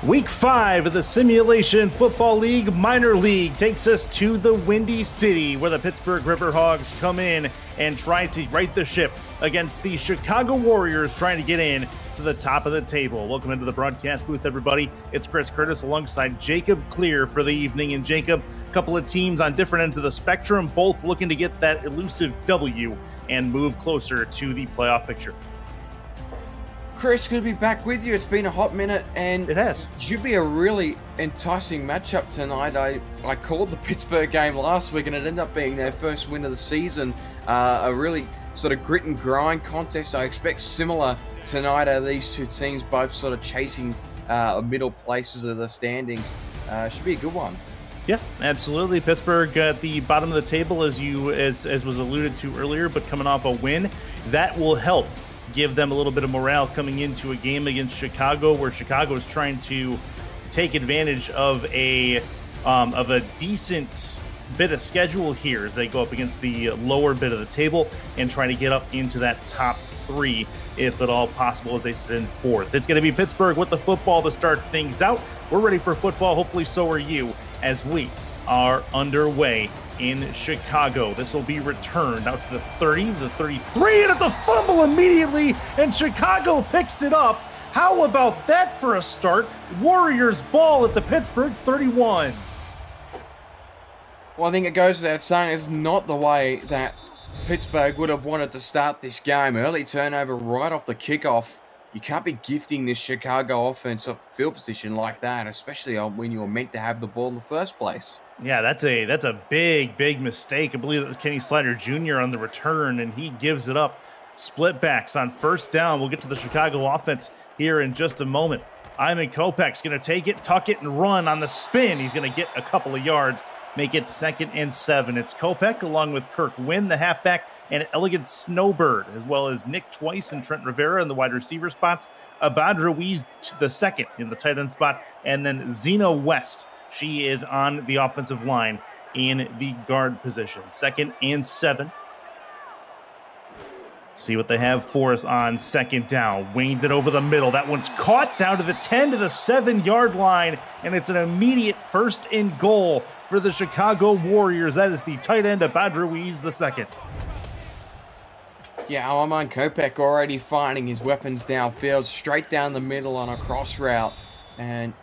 Week 5 of the Simulation Football League Minor League takes us to the Windy City, where the Pittsburgh Riverhogs come in and try to right the ship against the Chicago Warriors trying to get in to the top of the table. Welcome into the broadcast booth, everybody. It's Chris Curtis alongside Jacob Clear for the evening. And Jacob, a couple of teams on different ends of the spectrum, both looking to get that elusive W and move closer to the playoff picture. Chris, good to be back with you. It's been a hot minute, and it has. Should be a really enticing matchup tonight. I called the Pittsburgh game last week, and it ended up being their first win of the season. A really sort of grit and grind contest. I expect similar tonight out of these two teams, both sort of chasing middle places of the standings. Should be a good one. Yeah, absolutely. Pittsburgh at the bottom of the table, as was alluded to earlier, but coming off a win, that will help give them a little bit of morale coming into a game against Chicago, where Chicago is trying to take advantage of a decent bit of schedule here as they go up against the lower bit of the table and trying to get up into that top 3, if at all possible, as they sit in 4th. It's going to be Pittsburgh with the football to start things out. We're ready for football. Hopefully so are you, as we are underway in Chicago. This will be returned out to the 30, the 33, and it's a fumble immediately, and Chicago picks it up. How about that for a start? Warriors ball at the Pittsburgh 31. Well, I think it goes without saying it's not the way that Pittsburgh would have wanted to start this game. Early turnover right off the kickoff. You can't be gifting this Chicago offense off field position like that, especially when you were meant to have the ball in the first place. Yeah, that's a big mistake. I believe it was Kenny Slider Jr. on the return, and he gives it up. Split backs on first down. We'll get to the Chicago offense here in just a moment. Iman Kopech's going to take it, tuck it, and run on the spin. He's going to get a couple of yards, make it 2nd and 7. It's Kopech along with Kirk Wynn, the halfback, and Elegant Snowbird, as well as Nick Twice and Trent Rivera in the wide receiver spots. Abad Ruiz the second in the tight end spot, and then Zena West. She is on the offensive line in the guard position. 2nd and 7. See what they have for us on 2nd down. Winged it over the middle. That one's caught down to the 10 to the 7-yard line, and it's an immediate 1st and goal for the Chicago Warriors. That is the tight end, Abad Ruiz the second. Yeah, Iman Kopech already finding his weapons downfield, straight down the middle on a cross route, and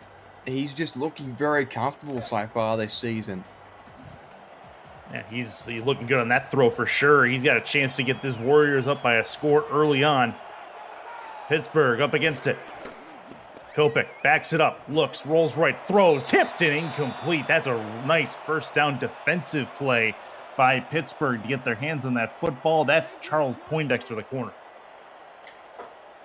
he's just looking very comfortable so far this season. Yeah, he's looking good on that throw for sure. He's got a chance to get this Warriors up by a score early on. Pittsburgh up against it. Kopech backs it up, looks, rolls right, throws, tipped and incomplete. That's a nice first down defensive play by Pittsburgh to get their hands on that football. That's Charles Poindexter, the corner.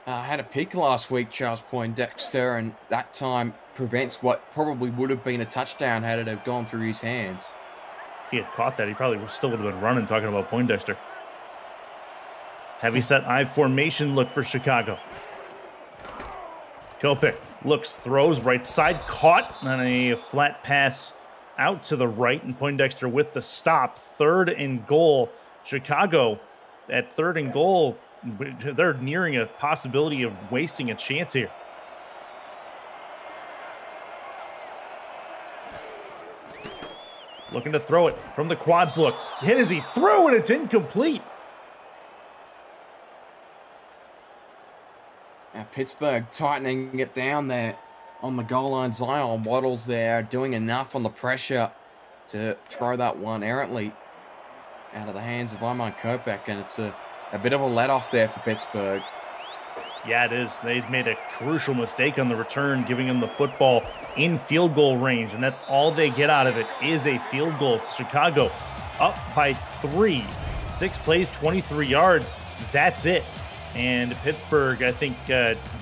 Had a pick last week, Charles Poindexter, and that time prevents what probably would have been a touchdown had it have gone through his hands. If he had caught that, he probably still would have been running, talking about Poindexter. Heavy set I formation look for Chicago. Kopech looks, throws, right side, caught on a flat pass out to the right, and Poindexter with the stop. 3rd and goal. Chicago at 3rd and goal. They're nearing a possibility of wasting a chance here. Looking to throw it from the quads look. Hit as he threw, and it's incomplete. Now Pittsburgh tightening it down there on the goal line. Zion Waddles there doing enough on the pressure to throw that one errantly out of the hands of Iman Kopech, and it's a bit of a let-off there for Pittsburgh. Yeah, it is. They made a crucial mistake on the return, giving them the football in field goal range, and that's all they get out of it is a field goal. Chicago up by 3. 6 plays, 23 yards. That's it. And Pittsburgh, I think,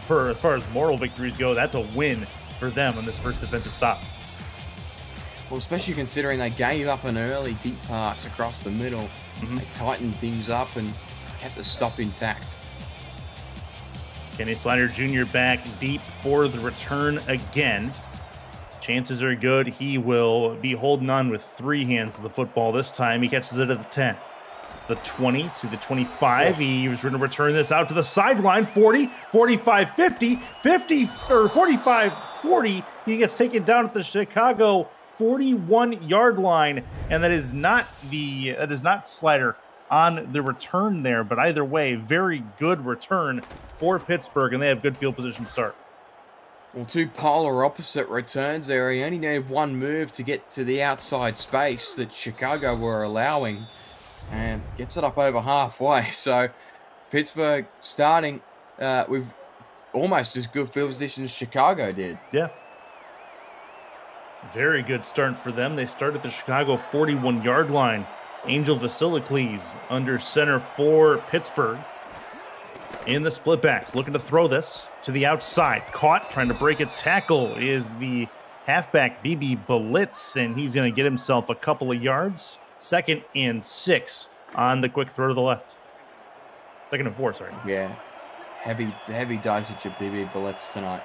for as far as moral victories go, that's a win for them on this first defensive stop. Well, especially considering they gave up an early deep pass across the middle. They tightened things up and kept the stop intact. Kenny Slider Jr. back deep for the return again. Chances are good he will be holding on with 3 hands to the football this time. He catches it at the 10. The 20 to the 25. He was going to return this out to the sideline. 40, 45, 50, 50, or 45, 40. He gets taken down at the Chicago 41-yard line, and that is not Slider on the return there, but either way, very good return for Pittsburgh, and they have good field position to start. Well, two polar opposite returns there. He only needed one move to get to the outside space that Chicago were allowing, and gets it up over halfway. So Pittsburgh starting with almost as good field position as Chicago did. Yeah. Very good start for them. They start at the Chicago 41-yard line. Angel Vasilakles under center for Pittsburgh. In the split backs, looking to throw this to the outside. Caught, trying to break a tackle is the halfback BB Blitz, and he's going to get himself a couple of yards. 2nd and 6 on the quick throw to the left. 2nd and 4, sorry. Yeah, heavy dosage of BB Blitz tonight.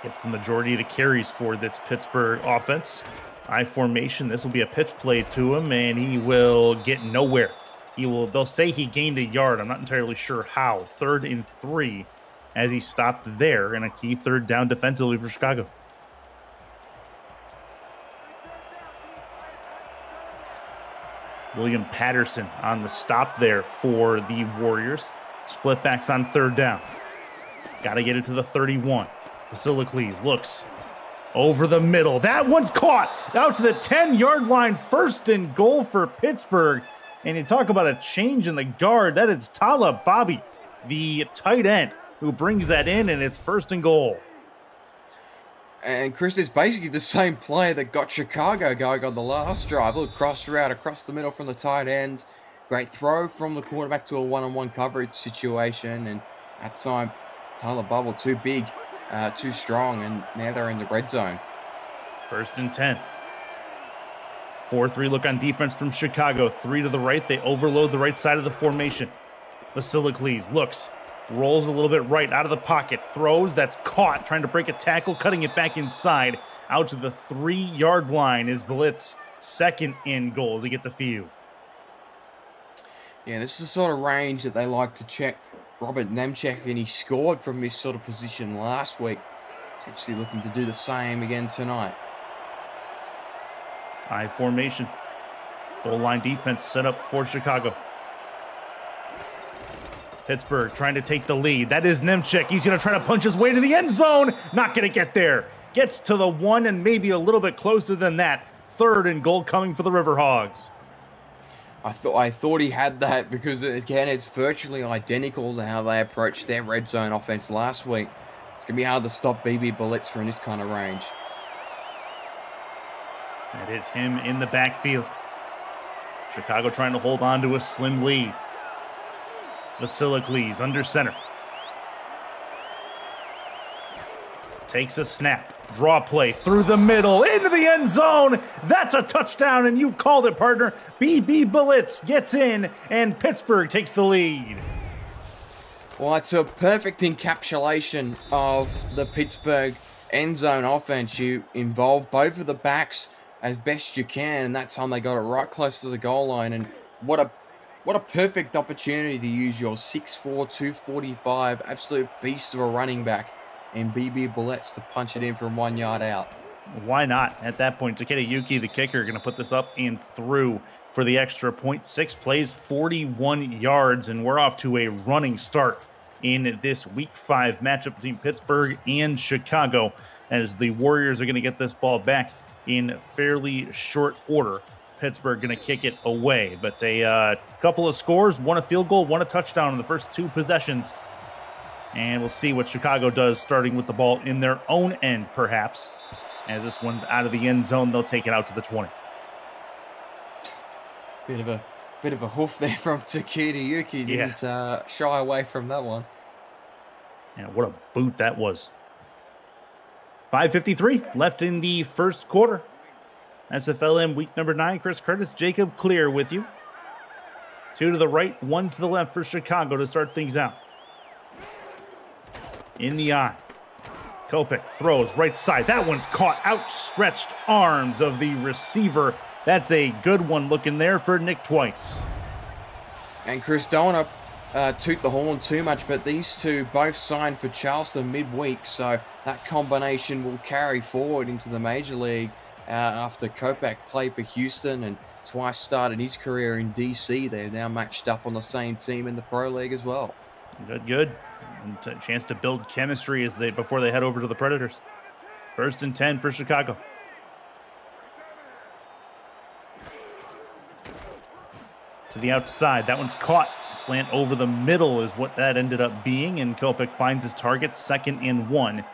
Gets the majority of the carries for this Pittsburgh offense. I formation, this will be a pitch play to him, and he will get nowhere. They'll say he gained a yard. I'm not entirely sure how. 3rd and 3 as he stopped there, and a key 3rd down defensively for Chicago. William Patterson on the stop there for the Warriors. Split backs on 3rd down. Got to get it to the 31. Vasilakles looks over the middle. That one's caught out to the 10-yard line. 1st and goal for Pittsburgh. And you talk about a change in the guard. That is Tala Bobby, the tight end, who brings that in, and it's 1st and goal. And Chris, it's basically the same play that got Chicago going on the last drive. A little cross route across the middle from the tight end. Great throw from the quarterback to a one-on-one coverage situation. And that time, Tala Bubble too big, too strong, and now they're in the red zone. 1st and 10. 4-3 look on defense from Chicago. 3 to the right. They overload the right side of the formation. Vasilakles looks, rolls a little bit right out of the pocket, throws. That's caught, trying to break a tackle, cutting it back inside. Out to the 3-yard line is Blitz. 2nd and goal as he gets a few. Yeah, this is the sort of range that they like to check Robert Nemchek, and he scored from this sort of position last week. Potentially looking to do the same again tonight. I formation. Goal line defense set up for Chicago. Pittsburgh trying to take the lead. That is Nemchek. He's going to try to punch his way to the end zone. Not going to get there. Gets to the 1 and maybe a little bit closer than that. 3rd and goal coming for the Riverhogs. I thought he had that because, again, it's virtually identical to how they approached their red zone offense last week. It's going to be hard to stop BB Blitz from this kind of range. That is him in the backfield. Chicago trying to hold on to a slim lead. Vasilakles under center. Takes a snap. Draw play through the middle. Into the end zone. That's a touchdown, and you called it, partner. BB Blitz gets in, and Pittsburgh takes the lead. Well, it's a perfect encapsulation of the Pittsburgh end zone offense. You involve both of the backs as best you can, and that time they got it right close to the goal line. And what a perfect opportunity to use your 6'4", 245 absolute beast of a running back and BB Blitz to punch it in from 1 yard out. Why not? At that point, Takeda Yuki, the kicker, going to put this up and through for the extra point. 6 plays, 41 yards, and we're off to a running start in this Week 5 matchup between Pittsburgh and Chicago, as the Warriors are going to get this ball back in fairly short order. Pittsburgh going to kick it away, but a couple of scores, 1 a field goal, 1 a touchdown in the first 2 possessions. And we'll see what Chicago does, starting with the ball in their own end, perhaps. As this one's out of the end zone, they'll take it out to the 20. Bit of a hoof there from Takeda Yuki. Didn't shy away from that one. And what a boot that was. 5:53 left in the first quarter. SFLM week number 9. Chris Curtis, Jacob Clear with you. 2 to the right, 1 to the left for Chicago to start things out. In the eye. Kopech throws right side. That one's caught. Outstretched arms of the receiver. That's a good one looking there for Nick Twice. And Chris, don't want to toot the horn too much, but these two both signed for Charleston midweek, so that combination will carry forward into the Major League after Kopech played for Houston and twice started his career in DC. They're now matched up on the same team in the Pro League as well. Good. And a chance to build chemistry before they head over to the Predators. 1st and 10 for Chicago. To the outside. That one's caught. Slant over the middle is what that ended up being, and Kopech finds his target. 2nd and 1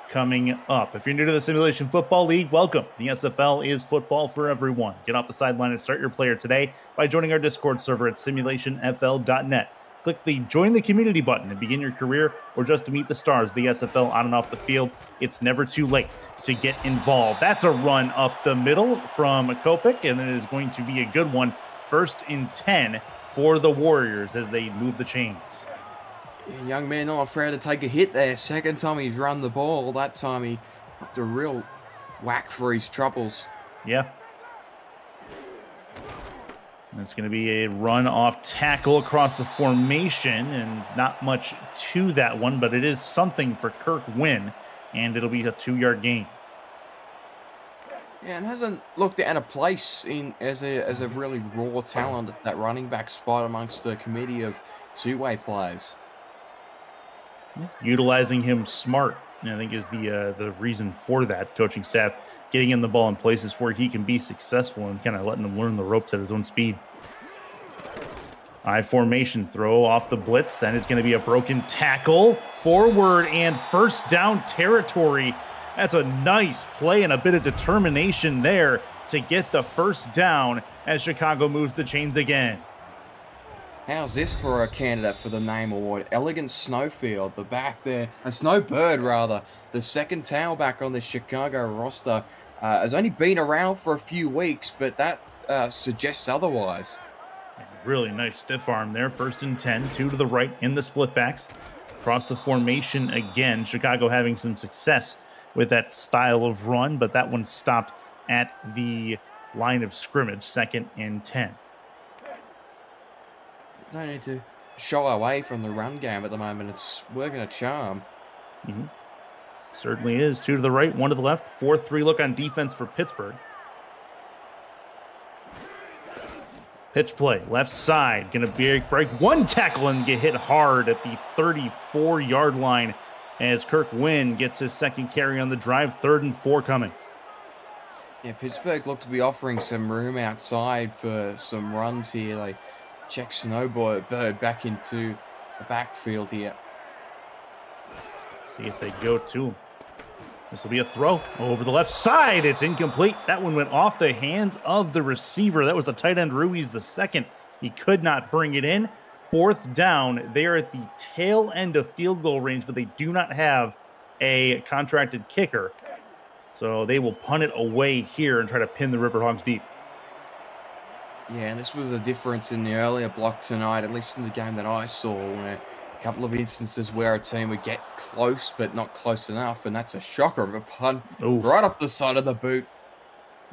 coming up. If you're new to the Simulation Football League, welcome. The SFL is football for everyone. Get off the sideline and start your player today by joining our Discord server at simulationfl.net. Click the Join the Community button to begin your career or just to meet the stars of the SFL on and off the field. It's never too late to get involved. That's a run up the middle from Kopech, and it is going to be a good one. 1st and 10 for the Warriors as they move the chains. Young man not afraid to take a hit there. Second time he's run the ball. That time he got a real whack for his troubles. Yeah. It's going to be a run off tackle across the formation, and not much to that one, but it is something for Kirk Wynn, and it'll be a 2-yard gain. Yeah, and hasn't looked out of place as a really raw talent at that running back spot amongst the committee of two-way players. Utilizing him smart, I think, is the reason for that. Coaching staff getting him the ball in places where he can be successful and kind of letting him learn the ropes at his own speed. I formation throw off the blitz. That is going to be a broken tackle. Forward and 1st down territory. That's a nice play and a bit of determination there to get the 1st down as Chicago moves the chains again. How's this for a candidate for the name award? Elegant Snowfield, the back there, a Snowbird rather, the 2nd tailback on the Chicago roster, has only been around for a few weeks, but that suggests otherwise. Really nice stiff arm there. 1st and 10, 2 to the right in the split backs. Across the formation again. Chicago having some success with that style of run, but that one stopped at the line of scrimmage. 2nd and 10. Don't need to shy away from the run game at the moment. It's working a charm. Certainly is. 2 to the right, 1 to the left. 4-3 look on defense for Pittsburgh. Pitch play, left side. Going to break one tackle and get hit hard at the 34-yard line as Kirk Wynn gets his 2nd carry on the drive. 3rd and 4 coming. Yeah, Pittsburgh look to be offering some room outside for some runs here. They check Snowbird back into the backfield here. See if they go to him. This will be a throw over the left side. It's incomplete. That one went off the hands of the receiver. That was the tight end Ruiz the 2nd. He could not bring it in. 4th down. They are at the tail end of field goal range, but they do not have a contracted kicker. So they will punt it away here and try to pin the Riverhawks deep. Yeah, and this was a difference in the earlier block tonight, at least in the game that I saw, where a couple of instances where a team would get close, but not close enough, and that's a shocker of a punt right off the side of the boot.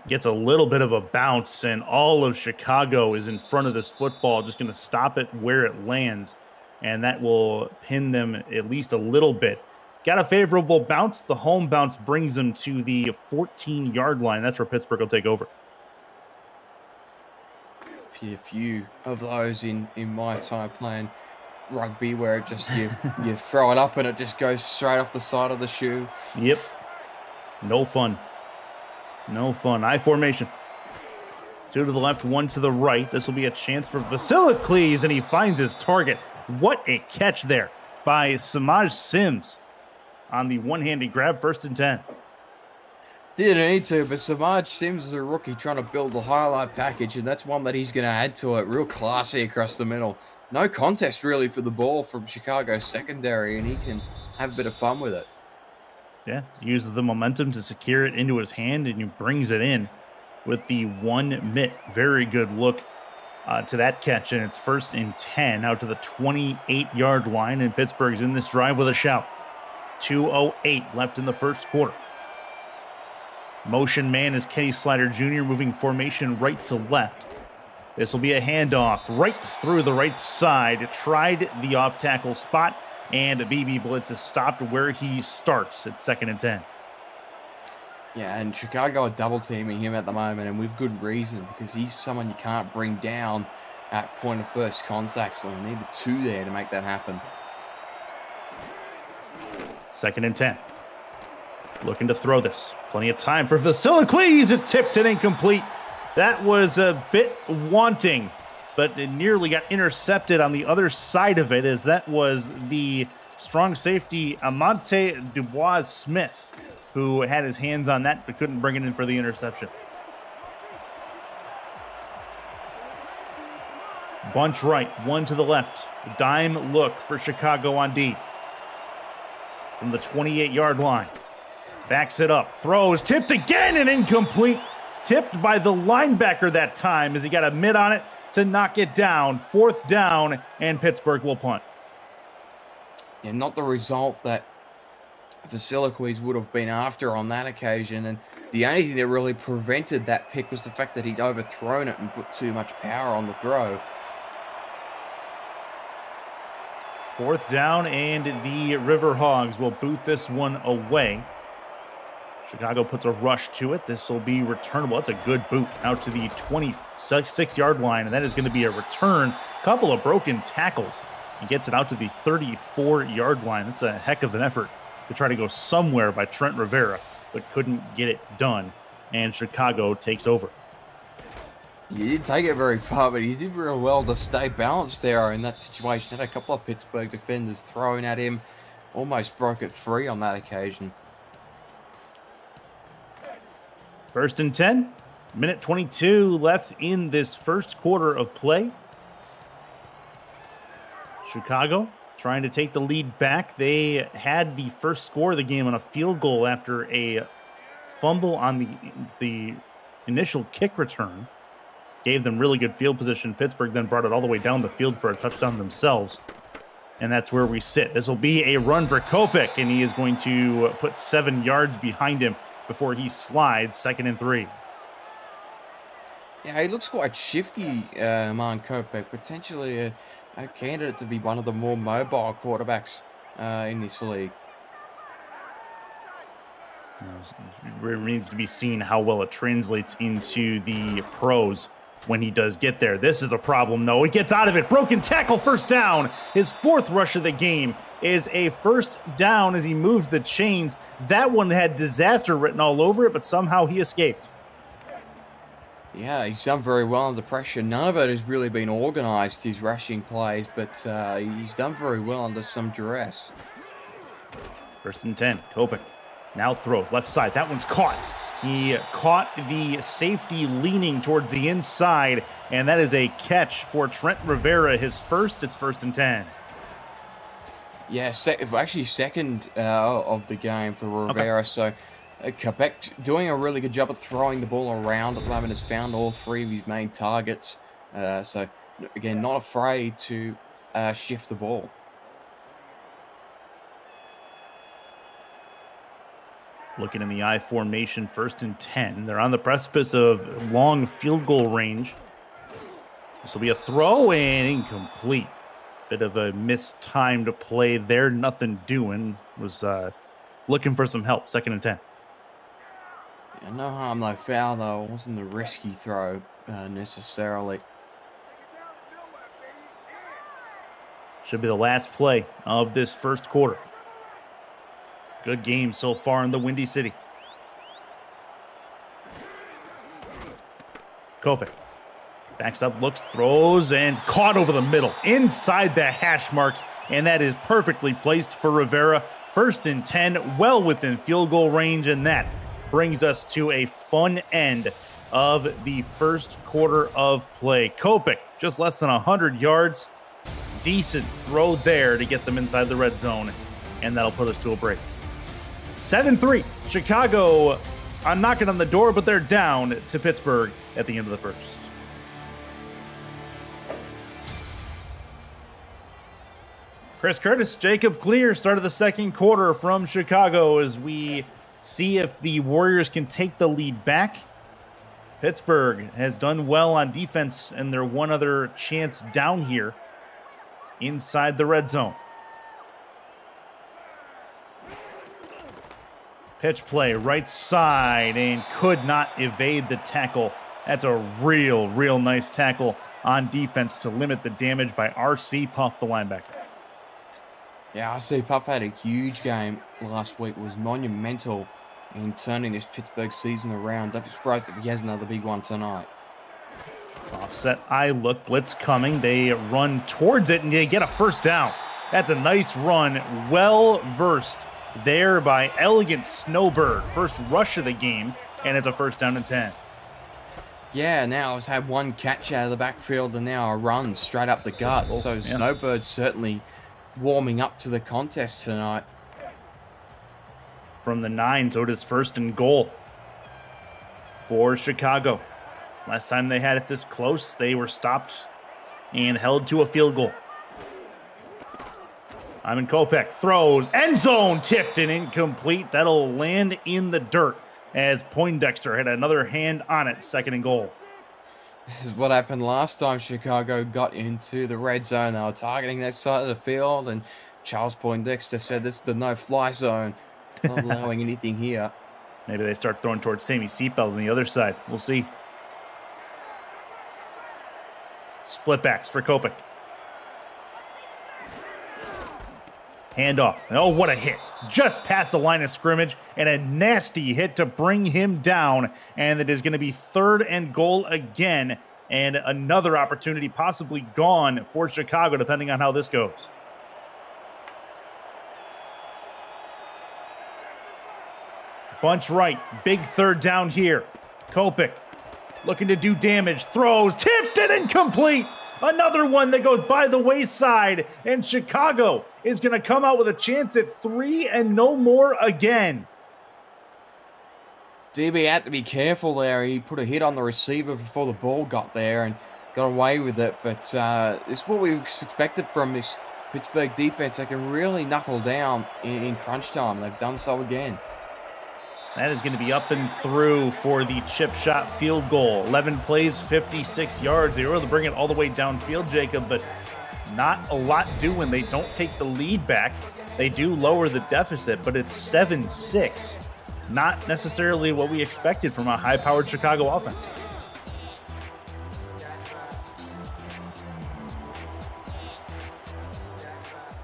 Gets a little bit of a bounce, and all of Chicago is in front of this football, just going to stop it where it lands, and that will pin them at least a little bit. Got a favorable bounce. The home bounce brings them to the 14-yard line. That's where Pittsburgh will take over. A few of those in my time playing rugby where it just you throw it up and it just goes straight off the side of the shoe. Yep. No fun. No fun. I formation. 2 to the left, 1 to the right. This will be a chance for Vasilikles, and he finds his target. What a catch there by Samaj Sims on the one-handed grab. 1st and 10. Didn't need to, but Samaj Sims is a rookie trying to build the highlight package, and that's one that he's going to add to it. Real classy across the middle. No contest, really, for the ball from Chicago secondary, and he can have a bit of fun with it. Yeah, uses the momentum to secure it into his hand, and he brings it in with the 1 mitt. Very good look to that catch, and it's 1st and 10 out to the 28-yard line, and Pittsburgh's in this drive with a shout. 2:08 left in the first quarter. Motion man is Kenny Slider Jr. moving formation right to left. This will be a handoff right through the right side. Tried the off-tackle spot, and BB Blitz is stopped where he starts at 2nd and 10. Yeah, and Chicago are double-teaming him at the moment, and with good reason, because he's someone you can't bring down at point of first contact, so they need the 2 there to make that happen. 2nd and 10. Looking to throw this. Plenty of time for Vasilakles. It's tipped and incomplete. That was a bit wanting, but it nearly got intercepted on the other side of it, as that was the strong safety Amante Dubois-Smith, who had his hands on that but couldn't bring it in for the interception. Bunch right, 1 to the left. Dime look for Chicago on D. From the 28-yard line. Backs it up, throws, tipped again and incomplete. Tipped by the linebacker that time as he got a mid on it to knock it down. 4th down, and Pittsburgh will punt. Yeah, not the result that Vasilakles would have been after on that occasion, and the only thing that really prevented that pick was the fact that he'd overthrown it and put too much power on the throw. 4th down, and the River Hogs will boot this one away. Chicago puts a rush to it. This will be returnable. That's a good boot out to the 26-yard line, and that is going to be a return. Couple of broken tackles. He gets it out to the 34-yard line. That's a heck of an effort to try to go somewhere by Trent Rivera, but couldn't get it done, and Chicago takes over. He didn't take it very far, but he did real well to stay balanced there in that situation. Had a couple of Pittsburgh defenders throwing at him. Almost broke it free on that occasion. 1st and 10. Minute 22 left in this first quarter of play. Chicago trying to take the lead back. They had the first score of the game on a field goal after a fumble on the initial kick return. Gave them really good field position. Pittsburgh then brought it all the way down the field for a touchdown themselves. And that's where we sit. This will be a run for Kopech, and he is going to put 7 yards behind him before he slides. 2nd and 3. Yeah, he looks quite shifty, Amon Kopech. Potentially a candidate to be one of the more mobile quarterbacks in this league. It remains to be seen how well it translates into the pros when he does get there. This is a problem, though. He gets out of it. Broken tackle, 1st down. His 4th rush of the game is a 1st down as he moves the chains. That one had disaster written all over it, but somehow he escaped. Yeah, he's done very well under pressure. None of it has really been organized, his rushing plays, but he's done very well under some duress. 1st and 10. Kopech now throws left side. That one's caught. He caught the safety leaning towards the inside, and that is a catch for Trent Rivera. His first. It's 1st and 10. Yeah, actually second of the game for Rivera. Okay. So Kopech doing a really good job of throwing the ball around at the moment. Has found all 3 of his main targets. So again, not afraid to shift the ball. Looking in the I formation, 1st and 10. They're on the precipice of long field goal range. This will be a throw and incomplete. Bit of a mistimed play there. Nothing doing. Was looking for some help. 2nd and 10. Yeah, no harm, no foul, though. It wasn't a risky throw necessarily. Should be the last play of this first quarter. Good game so far in the Windy City. Kopech backs up, looks, throws, and caught over the middle. Inside the hash marks, and that is perfectly placed for Rivera. 1st and 10, well within field goal range, and that brings us to a fun end of the first quarter of play. Kopech, just less than 100 yards. Decent throw there to get them inside the red zone, and that'll put us to a break. 7-3, Chicago knocking on the door, but they're down to Pittsburgh at the end of the first. Chris Curtis, Jacob Clear, start of the second quarter from Chicago as we see if the Warriors can take the lead back. Pittsburgh has done well on defense, and their one other chance down here inside the red zone. Pitch play, right side, and could not evade the tackle. That's a real nice tackle on defense to limit the damage by R.C. Puff, the linebacker. Yeah, R.C. Puff had a huge game last week, was monumental in turning this Pittsburgh season around. Don't be surprised if he has another big one tonight. Offset eye look, blitz coming. They run towards it, and they get a first down. That's a nice run, well-versed there by Elegant Snowbird. First rush of the game, and it's a first down and 10. Yeah, now it's had one catch out of the backfield and now a run straight up the gut. So yeah. Snowbird's certainly warming up to the contest tonight. From the 9, so it is first and goal for Chicago. Last time they had it this close, they were stopped and held to a field goal. Iman Kopech throws, end zone, tipped and incomplete. That'll land in the dirt as Poindexter had another hand on it, second and goal. This is what happened last time Chicago got into the red zone. They were targeting that side of the field, and Charles Poindexter said this is the no-fly zone. Not allowing anything here. Maybe they start throwing towards Sammy Seatbelt on the other side. We'll see. Split backs for Kopech. Handoff. Oh, what a hit. Just past the line of scrimmage, and a nasty hit to bring him down. And it is going to be third and goal again, and another opportunity possibly gone for Chicago, depending on how this goes. Bunch right, big third down here. Kopech looking to do damage, throws, tipped and incomplete. Another one that goes by the wayside, and Chicago is going to come out with a chance at 3 and no more again. DB had to be careful there. He put a hit on the receiver before the ball got there and got away with it. But it's what we expected from this Pittsburgh defense. They can really knuckle down in crunch time. They've done so again. That is going to be up and through for the chip shot field goal. 11 plays, 56 yards. They were able to bring it all the way downfield, Jacob, but not a lot do when they don't take the lead back. They do lower the deficit, but it's 7-6. Not necessarily what we expected from a high-powered Chicago offense.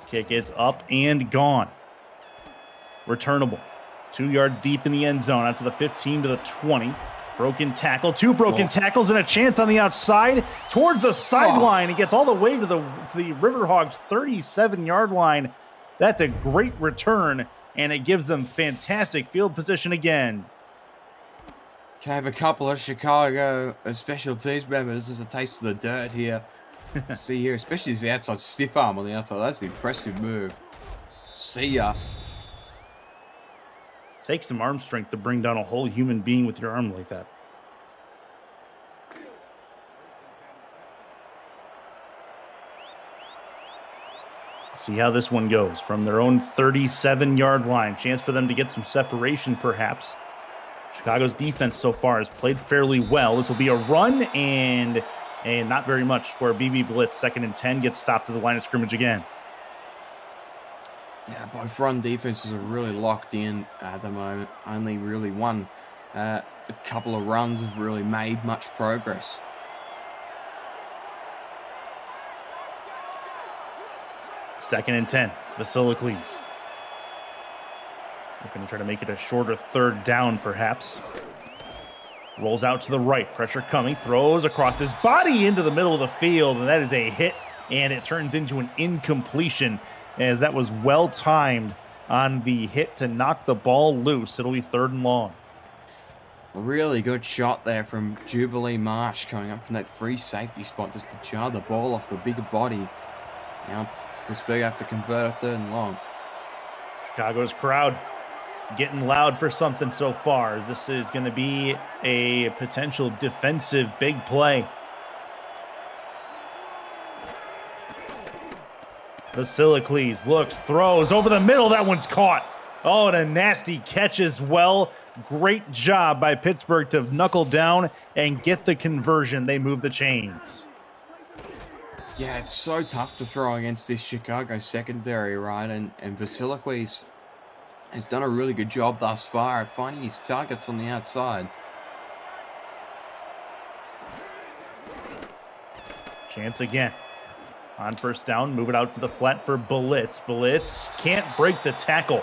Kick is up and gone. Returnable. 2 yards deep in the end zone, out to the 15 to the 20. Broken tackle, 2 broken tackles, and a chance on the outside towards the sideline. He gets all the way to the Riverhawks 37-yard line. That's a great return, and it gives them fantastic field position again. Can I have a couple of Chicago special teams members as a taste of the dirt here? See here, especially the outside stiff arm on the outside. That's an impressive move. See ya. Takes some arm strength to bring down a whole human being with your arm like that. See how this one goes from their own 37-yard line. Chance for them to get some separation, perhaps. Chicago's defense so far has played fairly well. This will be a run and not very much for a BB blitz. 2nd and 10 gets stopped at the line of scrimmage again. Yeah, both run defenses are really locked in at the moment. Only really one. A couple of runs have really made much progress. Second and 10, Vasilakles. Looking to try to make it a shorter third down, perhaps. Rolls out to the right, pressure coming, throws across his body into the middle of the field, and that is a hit, and it turns into an incompletion, as that was well-timed on the hit to knock the ball loose. It'll be 3rd and long. A really good shot there from Jubilee Marsh coming up from that free safety spot just to jar the ball off the bigger body. Now Pittsburgh have to convert a 3rd and long. Chicago's crowd getting loud for something so far, as this is going to be a potential defensive big play. Vasilakles looks, throws over the middle. That one's caught. Oh, and a nasty catch as well. Great job by Pittsburgh to knuckle down and get the conversion. They move the chains. Yeah, it's so tough to throw against this Chicago secondary, right? And Vasilakis has done a really good job thus far at finding his targets on the outside. Chance again. On first down, move it out to the flat for Blitz. Blitz can't break the tackle.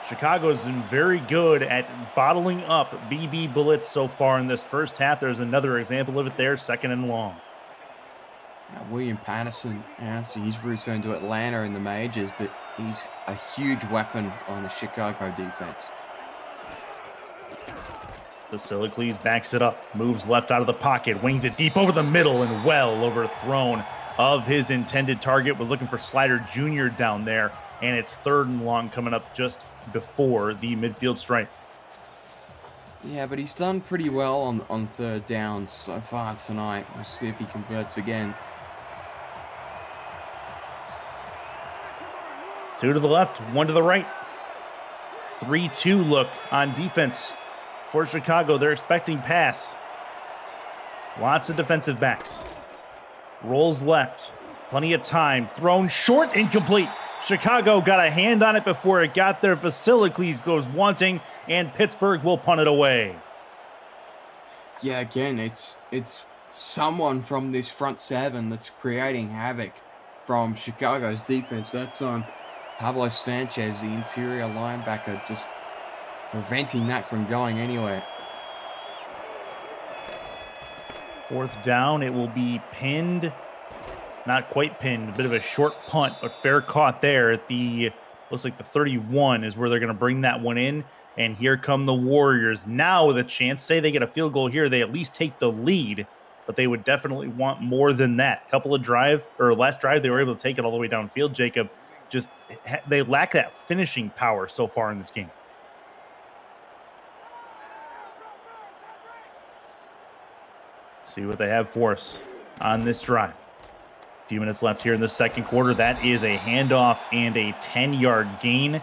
Chicago's been very good at bottling up BB Blitz so far in this first half. There's another example of it there, 2nd and long. William Patterson announced his return to Atlanta in the majors, but he's a huge weapon on the Chicago defense. Vasilakis backs it up, moves left out of the pocket, wings it deep over the middle and well overthrown of his intended target. Was looking for Slider Jr. down there, and it's 3rd and long coming up just before the midfield stripe. Yeah, but he's done pretty well on 3rd down so far tonight. We'll see if he converts again. 2 to the left, 1 to the right. 3-2 look on defense for Chicago. They're expecting pass. Lots of defensive backs. Rolls left. Plenty of time. Thrown short, incomplete. Chicago got a hand on it before it got there. Vasilakis goes wanting, and Pittsburgh will punt it away. Yeah, again, it's someone from this front 7 that's creating havoc from Chicago's defense. That's on Pablo Sanchez, the interior linebacker, just preventing that from going anywhere. 4th down, it will be pinned. Not quite pinned, a bit of a short punt, but fair caught there at the, looks like the 31 is where they're going to bring that one in. And here come the Warriors now with a chance. Say they get a field goal here, they at least take the lead, but they would definitely want more than that. Couple of last drive, they were able to take it all the way downfield. Jacob, just, they lack that finishing power so far in this game. See what they have for us on this drive. A few minutes left here in the second quarter. That is a handoff and a 10-yard gain.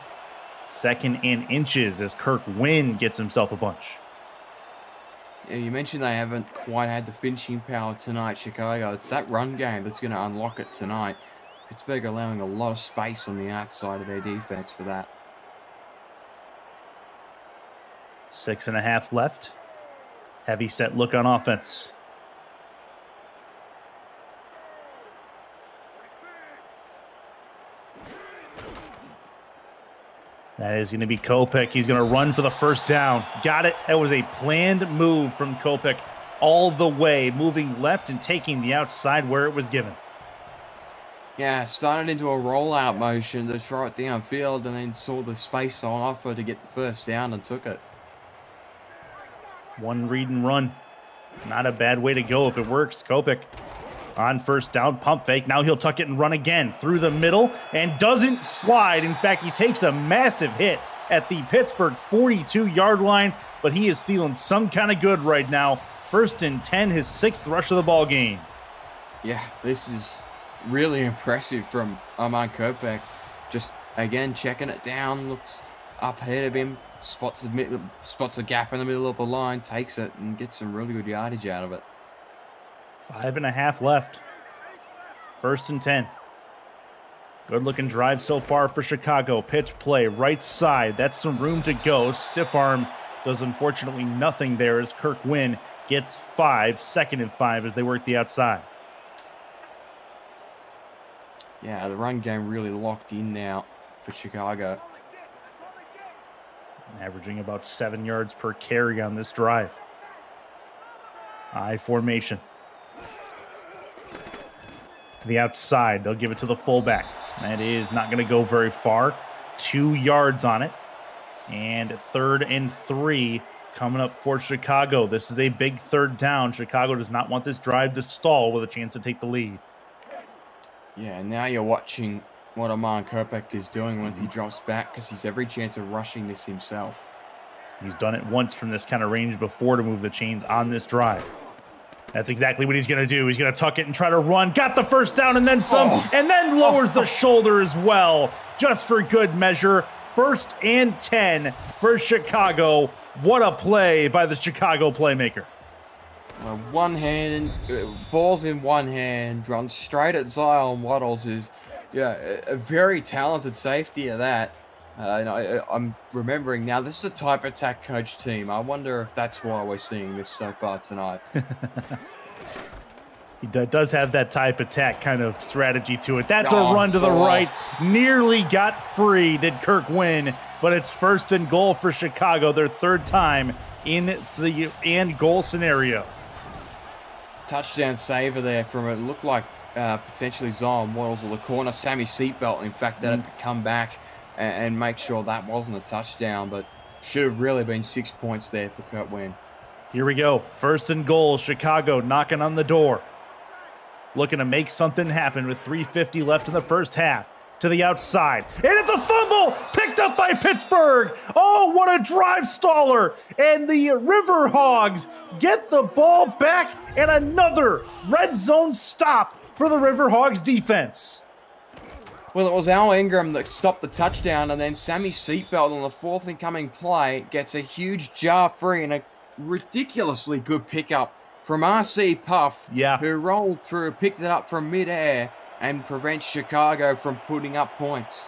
2nd and inches as Kirk Wynn gets himself a bunch. Yeah, you mentioned they haven't quite had the finishing power tonight, Chicago. It's that run game that's going to unlock it tonight. Pittsburgh allowing a lot of space on the outside of their defense for that. 6.5 left. Heavy set look on offense. That is going to be Kopech. He's going to run for the first down. Got it. That was a planned move from Kopech all the way, moving left and taking the outside where it was given. Yeah, started into a rollout motion to throw it downfield and then saw the space on offer to get the first down and took it. One read and run. Not a bad way to go if it works. Kopech on first down, pump fake. Now he'll tuck it and run again through the middle and doesn't slide. In fact, he takes a massive hit at the Pittsburgh 42-yard line, but he is feeling some kind of good right now. 1st and 10, his 6th rush of the ball game. Yeah, this is really impressive from Armand Kopech. Just, again, checking it down, looks up ahead of him, spots a gap in the middle of the line, takes it, and gets some really good yardage out of it. 5.5 left. 1st and 10. Good looking drive so far for Chicago. Pitch play, right side. That's some room to go. Stiff arm does unfortunately nothing there as Kirk Wynn gets 5, 2nd and 5 as they work the outside. Yeah, the run game really locked in now for Chicago. Averaging about 7 yards per carry on this drive. I formation. To the outside, they'll give it to the fullback. That is not going to go very far. 2 yards on it. And 3rd and 3 coming up for Chicago. This is a big 3rd down. Chicago does not want this drive to stall with a chance to take the lead. Yeah, now you're watching what Armand Kopech is doing once he drops back because he's every chance of rushing this himself. He's done it once from this kind of range before to move the chains on this drive. That's exactly what he's going to do. He's going to tuck it and try to run. Got the first down and then some, and then lowers the shoulder as well, just for good measure. 1st and 10 for Chicago. What a play by the Chicago playmaker. One hand, balls in one hand, runs straight at Zion Waddles is, a very talented safety of that. I'm remembering now, this is a type attack coach team. I wonder if that's why we're seeing this so far tonight. He does have that type attack kind of strategy to it. That's a Oh, run to the oh. right. Nearly got free, did Kirk win, but it's 1st and goal for Chicago, their 3rd time in the and goal scenario. Touchdown saver there from it. Looked like potentially Zion Waddles or the corner. Sammy Seatbelt, in fact, that had to come back and make sure that wasn't a touchdown, but should have really been 6 points there for Kurt Wynn. Here we go. 1st and goal. Chicago knocking on the door. Looking to make something happen with 3:50 left in the first half. To the outside. And it's a fumble picked up by Pittsburgh. Oh, what a drive staller. And the River Hogs get the ball back, and another red zone stop for the River Hogs defense. Well, it was Al Ingram that stopped the touchdown, and then Sammy Seatbelt on the 4th incoming play gets a huge jar free and a ridiculously good pickup from RC Puff, who rolled through, picked it up from midair, and prevents Chicago from putting up points.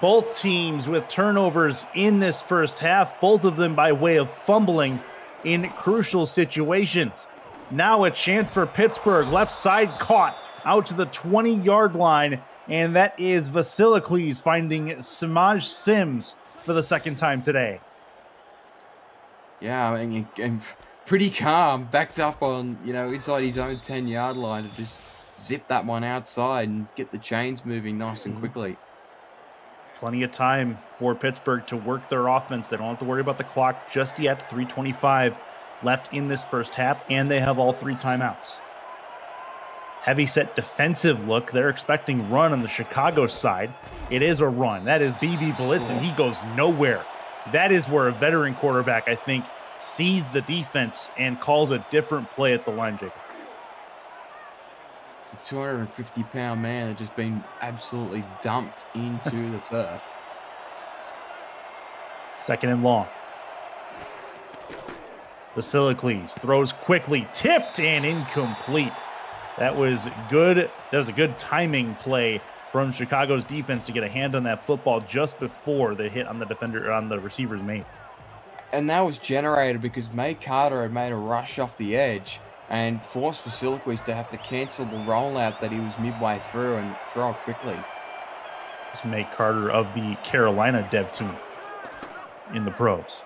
Both teams with turnovers in this first half, both of them by way of fumbling in crucial situations. Now a chance for Pittsburgh, left side caught out to the 20-yard line, and that is Vasilikles finding Samaj Sims for the 2nd time today. Yeah, and pretty calm, backed up on, inside his own 10-yard line to just zip that one outside and get the chains moving nice and quickly. Plenty of time for Pittsburgh to work their offense. They don't have to worry about the clock just yet. 3:25 left in this first half, and they have all 3 timeouts. Heavy set defensive look. They're expecting run on the Chicago side. It is a run. That is BB Blitz, and he goes nowhere. That is where a veteran quarterback, I think, sees the defense and calls a different play at the line, Jacob. It's a 250-pound man that just been absolutely dumped into the turf. 2nd and long. Vasilikles throws quickly, tipped and incomplete. That was good. That was a good timing play from Chicago's defense to get a hand on that football just before the hit on the defender, on the receiver's mate. And that was generated because May Carter had made a rush off the edge and forced Vasilikles to have to cancel the rollout that he was midway through and throw it quickly. This May Carter of the Carolina dev team in the pros.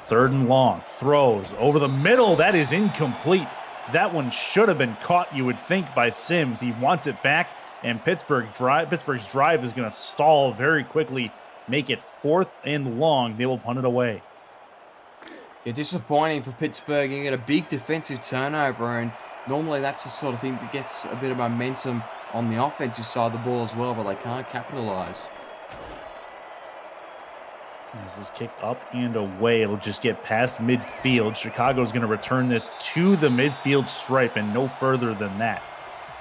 3rd and long, throws over the middle. That is incomplete. That one should have been caught, you would think, by Sims. He wants it back, and Pittsburgh's drive is going to stall very quickly, make it 4th and long. They will punt it away. Yeah, disappointing for Pittsburgh. You get a big defensive turnover, and normally that's the sort of thing that gets a bit of momentum on the offensive side of the ball as well, but they can't capitalize. As this kick up and away, it'll just get past midfield. Chicago's going to return this to the midfield stripe and no further than that,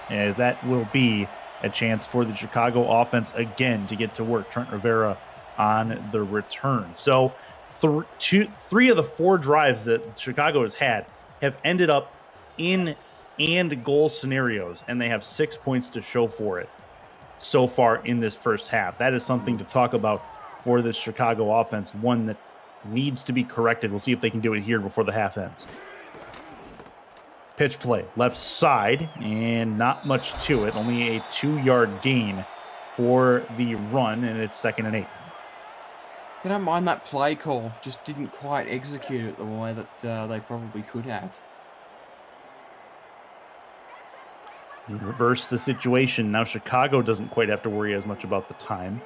as that will be a chance for the Chicago offense again to get to work. Trent Rivera on the return. So 3 of the 4 drives that Chicago has had have ended up in and goal scenarios, and they have 6 points to show for it so far in this first half. That is something to talk about for this Chicago offense, one that needs to be corrected. We'll see if they can do it here before the half ends. Pitch play, left side, and not much to it. Only a 2-yard gain for the run, and it's 2nd and 8. I don't mind that play call, just didn't quite execute it the way that they probably could have. Reverse the situation. Now Chicago doesn't quite have to worry as much about the time.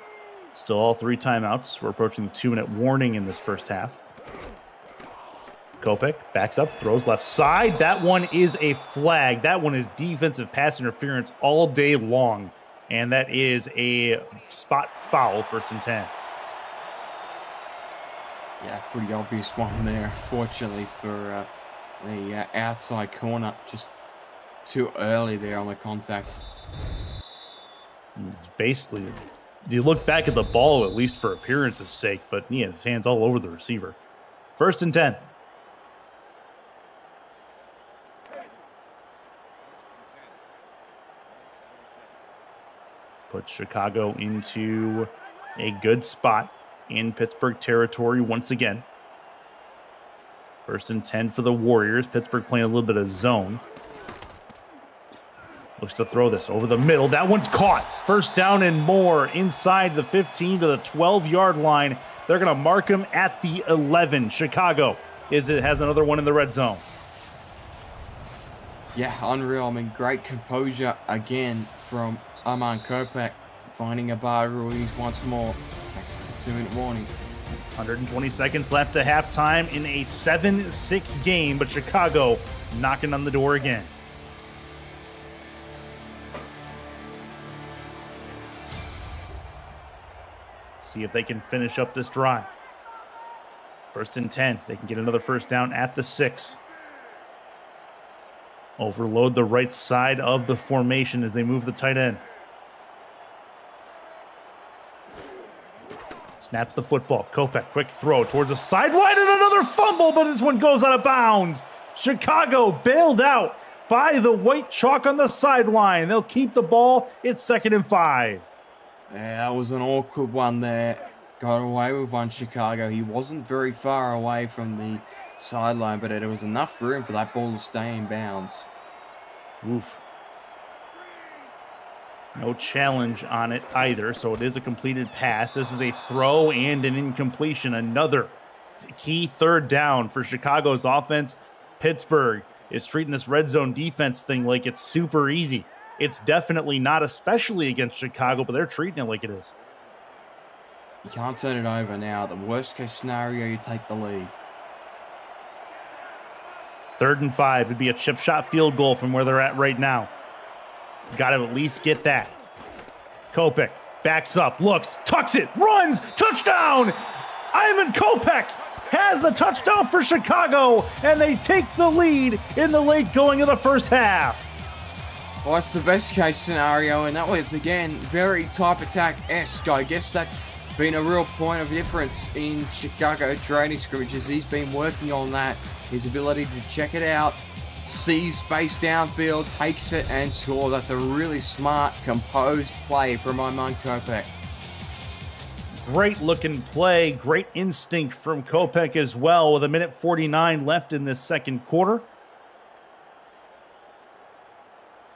Still all 3 timeouts. We're approaching the 2-minute warning in this first half. Kopech backs up, throws left side. That one is a flag. That one is defensive pass interference all day long. And that is a spot foul, 1st and 10. Yeah, pretty obvious one there, fortunately, for the outside corner. Just too early there on the contact. It's basically You look back at the ball, at least for appearance's sake, but yeah, his hand's all over the receiver. 1st and 10. Put Chicago into a good spot in Pittsburgh territory once again. 1st and 10 for the Warriors. Pittsburgh playing a little bit of zone. Looks to throw this over the middle. That one's caught. 1st down and more inside the 15 to the 12-yard line. They're going to mark him at the 11. Chicago has another one in the red zone. Yeah, unreal. I mean, great composure again from Armand Kopech, finding a bar Ruiz once more. Takes a 2-minute warning. 120 seconds left to halftime in a 7-6 game, but Chicago knocking on the door again. See if they can finish up this drive. 1st and 10. They can get another 1st down at the 6. Overload the right side of the formation as they move the tight end. Snaps the football. Kopech, quick throw towards the sideline and another fumble, but this one goes out of bounds. Chicago bailed out by the white chalk on the sideline. They'll keep the ball. It's 2nd and 5. Yeah, that was an awkward one there. Got away with one, Chicago. He wasn't very far away from the sideline, but there was enough room for that ball to stay in bounds. Oof. No challenge on it either, so it is a completed pass. This is a throw and an incompletion. Another key 3rd down for Chicago's offense. Pittsburgh is treating this red zone defense thing like it's super easy. It's definitely not, especially against Chicago, but they're treating it like it is. You can't turn it over now. The worst case scenario, you take the lead. 3rd and 5 would be a chip shot field goal from where they're at right now. Got to at least get that. Kopech backs up, looks, tucks it, runs, touchdown! Ivan Kopech has the touchdown for Chicago, and they take the lead in the late going of the 1st half. Well, it's the best case scenario, and that was, again, very type attack-esque. I guess that's been a real point of difference in Chicago training scrimmages. He's been working on that, his ability to check it out, sees space downfield, takes it, and scores. That's a really smart, composed play from Armand Kopech. Great looking play, great instinct from Kopech as well, with 1:49 left in this 2nd quarter.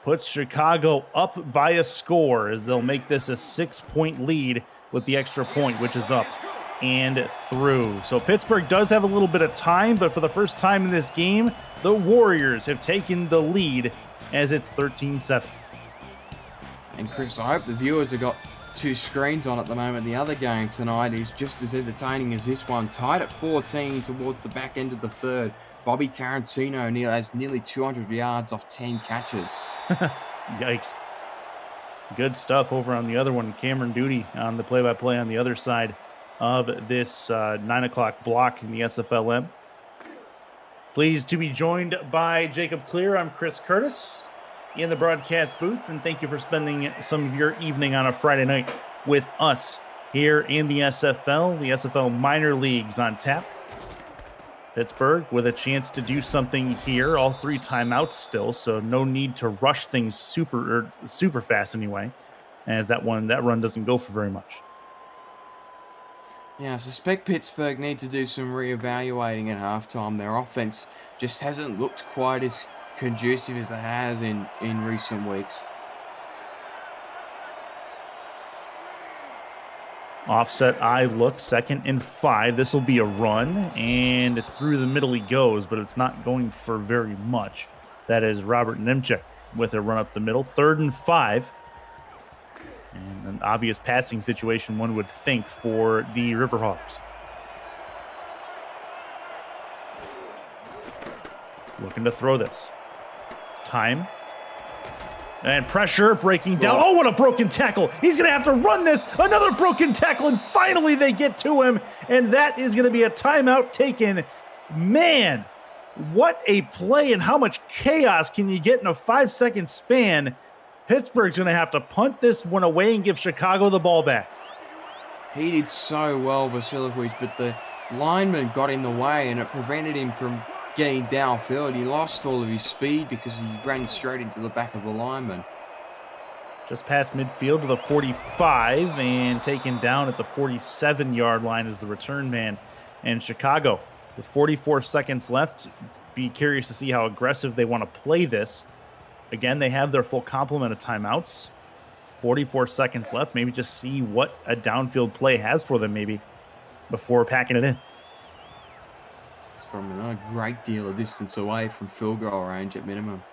Puts Chicago up by a score as they'll make this a 6-point lead with the extra point, which is up and through. So Pittsburgh does have a little bit of time, but for the first time in this game, the Warriors have taken the lead as it's 13-7. And Chris, I hope the viewers have got 2 screens on at the moment. The other game tonight is just as entertaining as this one. Tied at 14 towards the back end of the 3rd. Bobby Tarantino has nearly 200 yards off 10 catches. Yikes. Good stuff over on the other one. Cameron Duty on the play-by-play on the other side of this 9 o'clock block in the SFLM. Pleased to be joined by Jacob Clear. I'm Chris Curtis in the broadcast booth, and thank you for spending some of your evening on a Friday night with us here in the SFL. The SFL minor leagues on tap. Pittsburgh with a chance to do something here. All 3 timeouts still, so no need to rush things super fast anyway, as that run doesn't go for very much. Yeah, I suspect Pittsburgh need to do some reevaluating at halftime. Their offense just hasn't looked quite as conducive as it has in recent weeks. Offset eye look, 2nd and 5. This will be a run, and through the middle he goes, but it's not going for very much. That is Robert Nemchek with a run up the middle. 3rd and 5. And an obvious passing situation, one would think, for the Riverhawks. Looking to throw this. Time. And pressure breaking down. Oh, what a broken tackle. He's going to have to run this. Another broken tackle, and finally they get to him. And that is going to be a timeout taken. Man, what a play, and how much chaos can you get in a 5-second span? Pittsburgh's going to have to punt this one away and give Chicago the ball back. He did so well, Vasilikovic, but the lineman got in the way and it prevented him from getting downfield. He lost all of his speed because he ran straight into the back of the lineman. Just past midfield to the 45 and taken down at the 47-yard line as the return man. And Chicago, with 44 seconds left, be curious to see how aggressive they want to play this. Again, they have their full complement of timeouts. 44 seconds left. Maybe just see what a downfield play has for them maybe before packing it in. It's from a great deal of distance away from field goal range at minimum.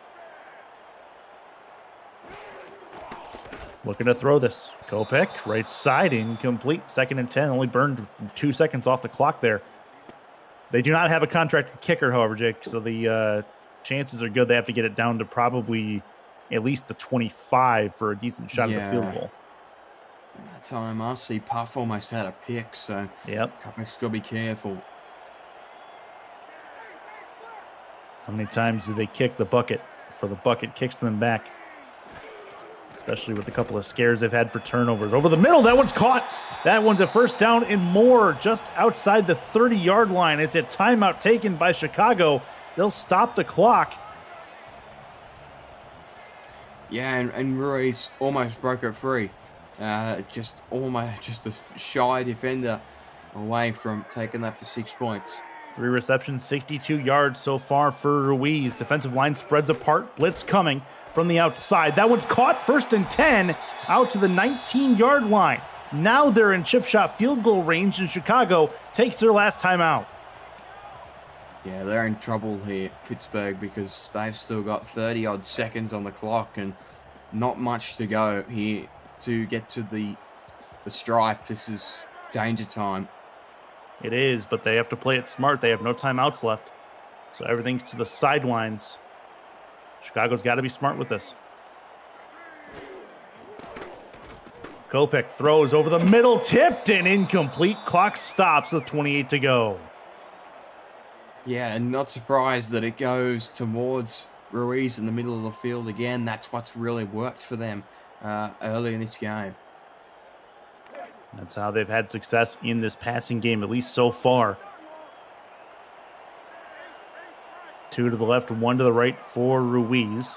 Looking to throw this. Kopech, right side, incomplete. 2nd and 10. Only burned 2 seconds off the clock there. They do not have a contracted kicker, however, Jake, so the chances are good. They have to get it down to probably at least the 25 for a decent shot at the field goal. In that time, RC Puff almost had a pick, so Kopech's got to be careful. How many times do they kick the bucket before the bucket kicks them back? Especially with a couple of scares they've had for turnovers. Over the middle, that one's caught. That one's a first down and more just outside the 30-yard line. It's a timeout taken by Chicago. They'll stop the clock. Yeah, and Ruiz almost broke it free. Just a shy defender away from taking that for 6 points. 3 receptions, 62 yards so far for Ruiz. Defensive line spreads apart. Blitz coming from the outside. That one's caught. 1st and 10 out to the 19-yard line. Now they're in chip shot field goal range, and Chicago takes their last timeout. Yeah, they're in trouble here, Pittsburgh, because they've still got 30-odd seconds on the clock and not much to go here to get to the stripe. This is danger time. It is, but they have to play it smart. They have no timeouts left, so everything's to the sidelines. Chicago's got to be smart with this. Kopech throws over the middle, tipped and incomplete. Clock stops with 28 to go. Yeah, and not surprised that it goes towards Ruiz in the middle of the field again. That's what's really worked for them early in this game. That's how they've had success in this passing game, at least so far. 2 to the left, 1 to the right for Ruiz.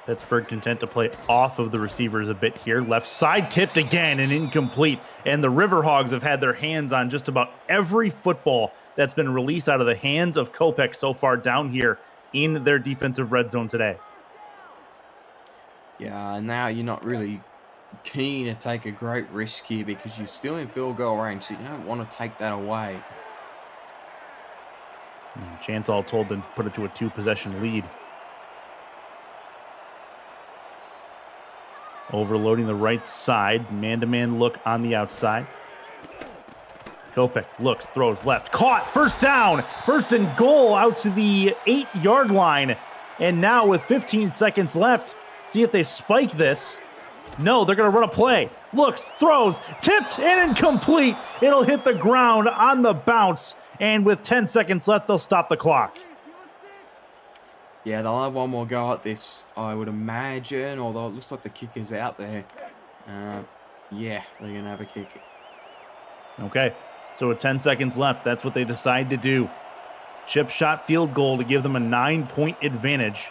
Pittsburgh content to play off of the receivers a bit here. Left side tipped again and incomplete. And the Riverhogs have had their hands on just about every football that's been released out of the hands of Kopech so far down here in their defensive red zone today. Yeah, now you're not really keen to take a great risk here because you're still in field goal range, so you don't want to take that away. Chance all told to put it to a 2-possession lead. Overloading the right side. Man-to-man look on the outside. Kopech looks, throws left. Caught! First down! 1st and goal out to the 8-yard line. And now with 15 seconds left, see if they spike this. No, they're going to run a play. Looks, throws, tipped, and incomplete. It'll hit the ground on the bounce. And with 10 seconds left, they'll stop the clock. Yeah, they'll have one more go at this, I would imagine, although it looks like the kicker's out there. Yeah, they're going to have a kick. Okay, so with 10 seconds left, that's what they decide to do. Chip shot field goal to give them a 9-point advantage.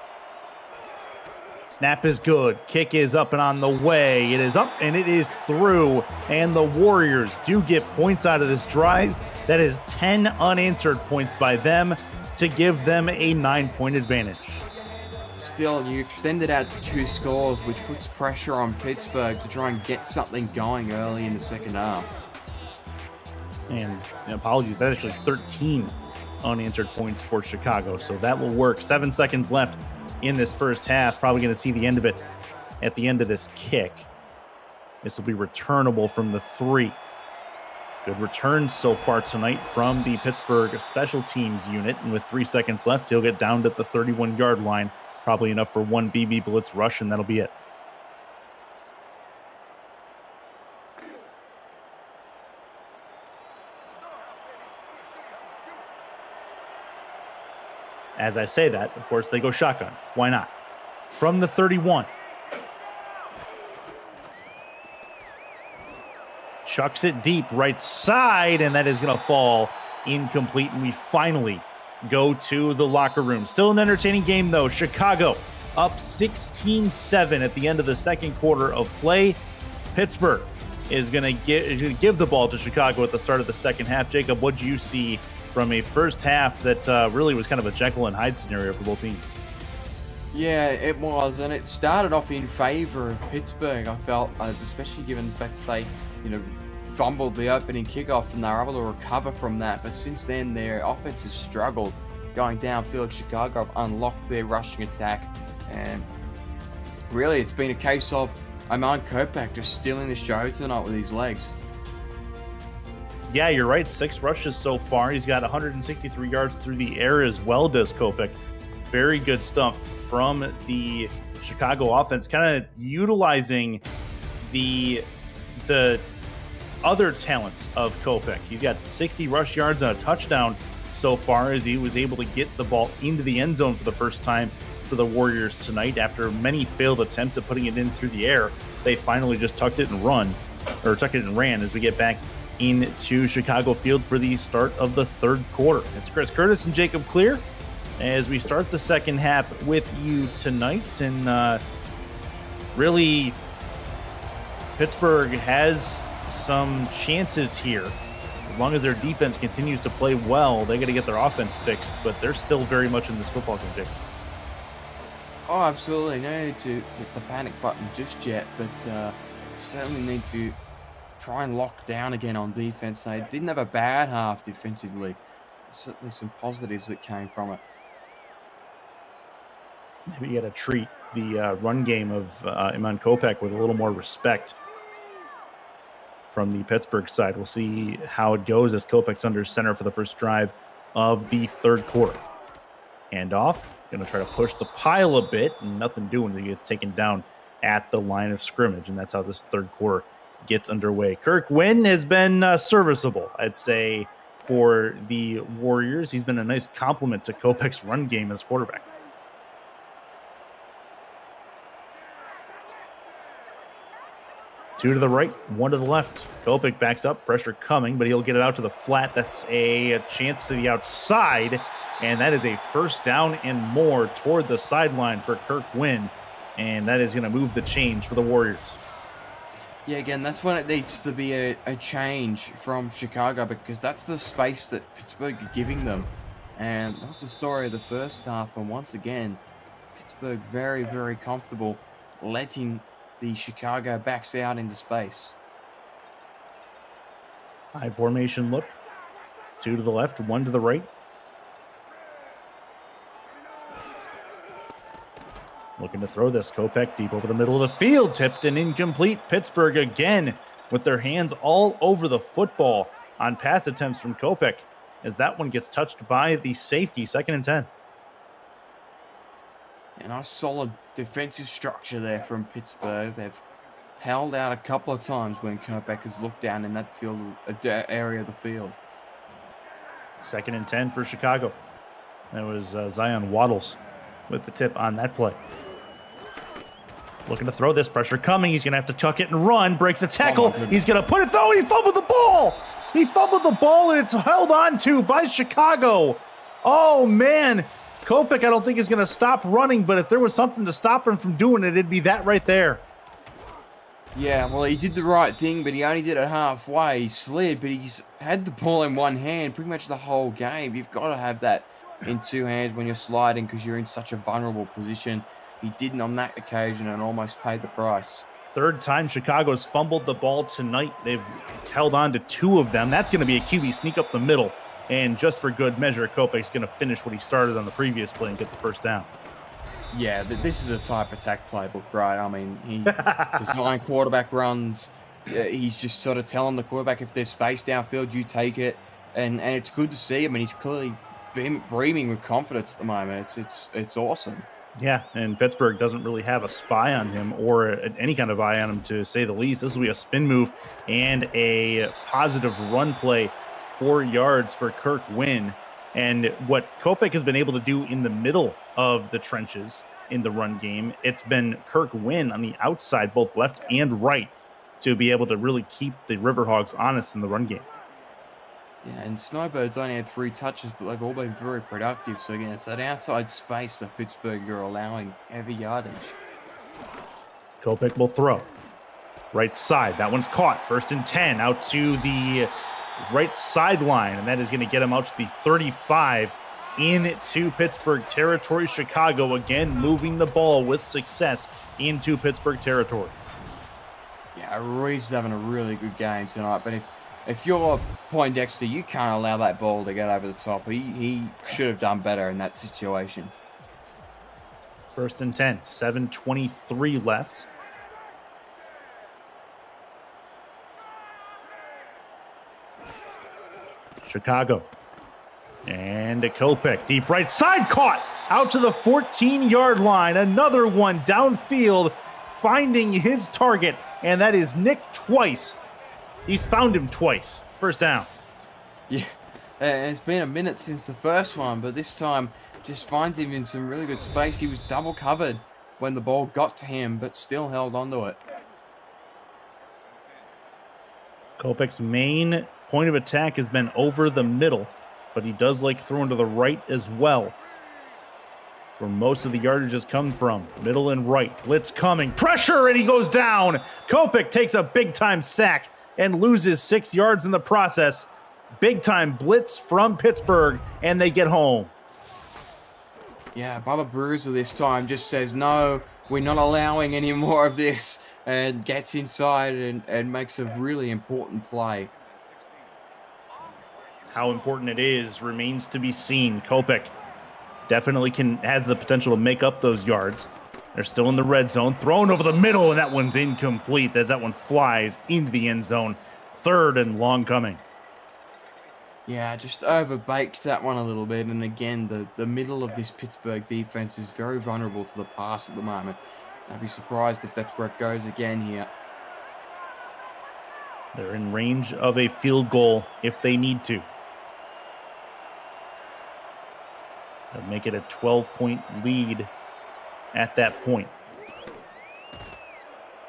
Snap is good. Kick is up and on the way. It is up and it is through. And the Warriors do get points out of this drive. That is 10 unanswered points by them to give them a 9-point advantage. Still, you extend it out to 2 scores, which puts pressure on Pittsburgh to try and get something going early in the second half. And apologies, that's actually 13 unanswered points for Chicago, so that will work. 7 seconds left in this first half. Probably going to see the end of it at the end of this kick. This will be returnable from the 3. Good returns so far tonight from the Pittsburgh special teams unit. And with 3 seconds left, he'll get down to the 31-yard line. Probably enough for 1 BB blitz rush, and that'll be it. As I say that, of course, they go shotgun. Why not? From the 31. chucks it deep right side, and that is going to fall incomplete. And we finally go to the locker room. Still an entertaining game, though. Chicago up 16-7 at the end of the second quarter of play. Pittsburgh is going to give the ball to Chicago at the start of the second half. Jacob, what do you see from a first half that really was kind of a Jekyll and Hyde scenario for both teams? Yeah, it was, and it started off in favor of Pittsburgh. I felt, especially given the fact that they, fumbled the opening kickoff and they were able to recover from that. But since then, their offense has struggled going downfield. Chicago have unlocked their rushing attack, and really, it's been a case of Iman Kopak just stealing the show tonight with his legs. Yeah, you're right. 6 rushes so far. He's got 163 yards through the air as well, does Kopak. Very good stuff from the Chicago offense, kind of utilizing the other talents of Kopak. He's got 60 rush yards and a touchdown so far, as he was able to get the ball into the end zone for the first time for the Warriors tonight. After many failed attempts at putting it in through the air, they finally just tucked it and ran as we get back into Chicago Field for the start of the third quarter. It's Chris Curtis and Jacob Clear as we start the second half with you tonight. And really, Pittsburgh has some chances here. As long as their defense continues to play well, they got to get their offense fixed, but they're still very much in this football game, Jacob. Oh, absolutely. No need to hit the panic button just yet, but certainly need to try and lock down again on defense. They didn't have a bad half defensively. Certainly some positives that came from it. Maybe you got to treat the run game of Iman Kopak with a little more respect from the Pittsburgh side. We'll see how it goes as Kopak's under center for the first drive of the third quarter. Handoff, going to try to push the pile a bit, and nothing doing. He gets taken down at the line of scrimmage, and that's how this third quarter gets underway. Kirk Wynn has been serviceable, I'd say, for the Warriors. He's been a nice complement to Kopak's run game as quarterback. Two to the right, one to the left. Kopak backs up, pressure coming, but he'll get it out to the flat. That's a chance to the outside, and that is a first down and more toward the sideline for Kirk Wynn, and that is going to move the change for the Warriors. Yeah, again, that's when it needs to be a change from Chicago, because that's the space that Pittsburgh are giving them. And that was the story of the first half, and once again, Pittsburgh very, very comfortable letting the Chicago backs out into space. High formation look. Two to the left, one to the right. Looking to throw this. Kopak deep over the middle of the field. Tipped and incomplete. Pittsburgh again with their hands all over the football on pass attempts from Kopak, as that one gets touched by the safety. 2nd and 10. And a solid defensive structure there from Pittsburgh. They've held out a couple of times when Kopak has looked down in that field area of the field. 2nd and 10 for Chicago. That was Zion Waddles with the tip on that play. Looking to throw this. Pressure coming. He's going to have to tuck it and run. Breaks a tackle. He's going to put it through. He fumbled the ball. He fumbled the ball, and it's held on to by Chicago. Oh, man. Kopak, I don't think, is going to stop running, but if there was something to stop him from doing it, it'd be that right there. Yeah, well, he did the right thing, but he only did it halfway. He slid, but he's had the ball in one hand pretty much the whole game. You've got to have that in two hands when you're sliding because you're in such a vulnerable position. He didn't on that occasion and almost paid the price. Third time Chicago's fumbled the ball tonight. They've held on to 2 of them. That's going to be a QB sneak up the middle. And just for good measure, Kopak's going to finish what he started on the previous play and get the first down. Yeah, this is a type attack playbook, right? I mean, he designed quarterback runs. He's just sort of telling the quarterback if there's space downfield, you take it. And it's good to see him, and he's clearly breathing with confidence at the moment. It's awesome. Yeah, and Pittsburgh doesn't really have a spy on him or any kind of eye on him, to say the least. This will be a spin move and a positive run play. 4 yards for Kirk Wynn. And what Kopak has been able to do in the middle of the trenches in the run game, it's been Kirk Wynn on the outside, both left and right, to be able to really keep the Riverhogs honest in the run game. Yeah, and Snowbirds only had 3 touches, but they've all been very productive. So again, it's that outside space that Pittsburgh are allowing heavy yardage. Kopech will throw. Right side. That one's caught. 1st and 10 out to the right sideline, and that is going to get him out to the 35 into Pittsburgh territory. Chicago again moving the ball with success into Pittsburgh territory. Yeah, Ruiz is having a really good game tonight, but if you're Poindexter, you can't allow that ball to get over the top. He should have done better in that situation. 1st and 10, 7:23 left. Chicago. And a Kopech, deep right side, caught out to the 14-yard line. Another one downfield, finding his target, and that is Nick twice. He's found him twice. 1st down. Yeah, it's been a minute since the first one, but this time just finds him in some really good space. He was double covered when the ball got to him, but still held onto it. Kopech's main point of attack has been over the middle, but he does like throwing to the right as well. Where most of the yardage has come from. Middle and right. Blitz coming. Pressure, and he goes down. Kopech takes a big-time sack and loses 6 yards in the process. Big-time blitz from Pittsburgh, and they get home. Yeah, Bubba Bruiser this time just says, no, we're not allowing any more of this, and gets inside and makes a really important play. How important it is remains to be seen. Kopech definitely has the potential to make up those yards. They're still in the red zone. Thrown over the middle, and that one's incomplete as that one flies into the end zone. 3rd and long coming. Yeah, just overbaked that one a little bit. And again, the middle of this Pittsburgh defense is very vulnerable to the pass at the moment. I'd be surprised if that's where it goes again here. They're in range of a field goal if they need to. They'll make it a 12-point lead at that point.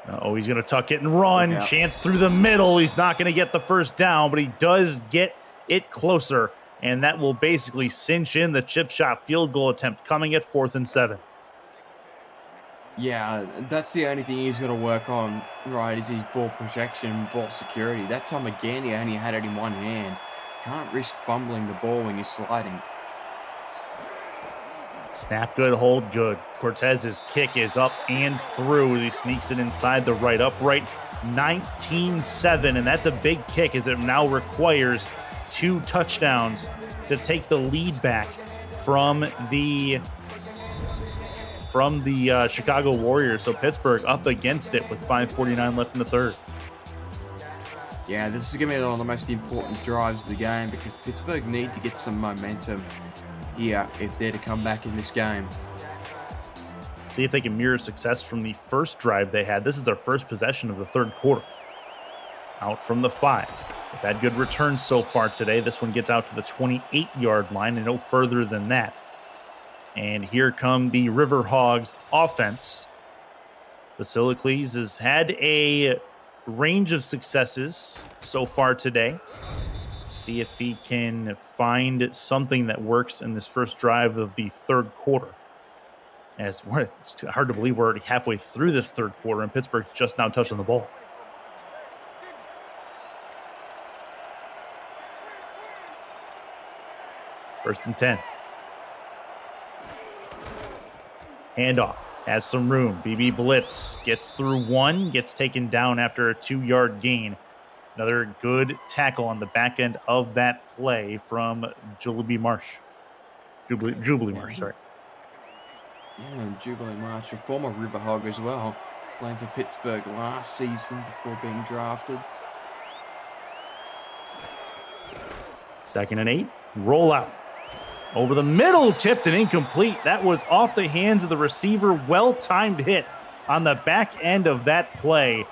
Oh, he's going to tuck it and run. Yeah. Chance through the middle. He's not going to get the 1st down, but he does get it closer, and that will basically cinch in the chip shot field goal attempt coming at 4th and 7. Yeah, that's the only thing he's going to work on, right, is his ball protection, ball security. That time again, he only had it in one hand. Can't risk fumbling the ball when you're sliding. Snap good, hold good. Cortez's kick is up and through. He sneaks it inside the right upright. 19-7, and that's a big kick as it now requires 2 touchdowns to take the lead back from the Chicago Warriors. So Pittsburgh up against it with 5:49 left in the 3rd. Yeah, this is going to be one of the most important drives of the game because Pittsburgh need to get some momentum here if they're to come back in this game. See if they can mirror success from the first drive they had. This is their first possession of the 3rd quarter. Out from the 5. They've had good returns so far today. This one gets out to the 28-yard line and no further than that. And here come the Riverhogs offense. Vasilakles has had a range of successes so far today. See if he can find something that works in this first drive of the 3rd quarter. It's hard to believe we're already halfway through this 3rd quarter and Pittsburgh just now touching the ball. First and 10. Handoff. Has some room. BB Blitz gets through one, gets taken down after a 2-yard gain. Another good tackle on the back end of that play from Jubilee Marsh. Jubilee Marsh, sorry. Yeah, Jubilee Marsh, a former Riverhog as well, playing for Pittsburgh last season before being drafted. 2nd and 8. Roll out. Over the middle, tipped and incomplete. That was off the hands of the receiver. Well-timed hit on the back end of that play.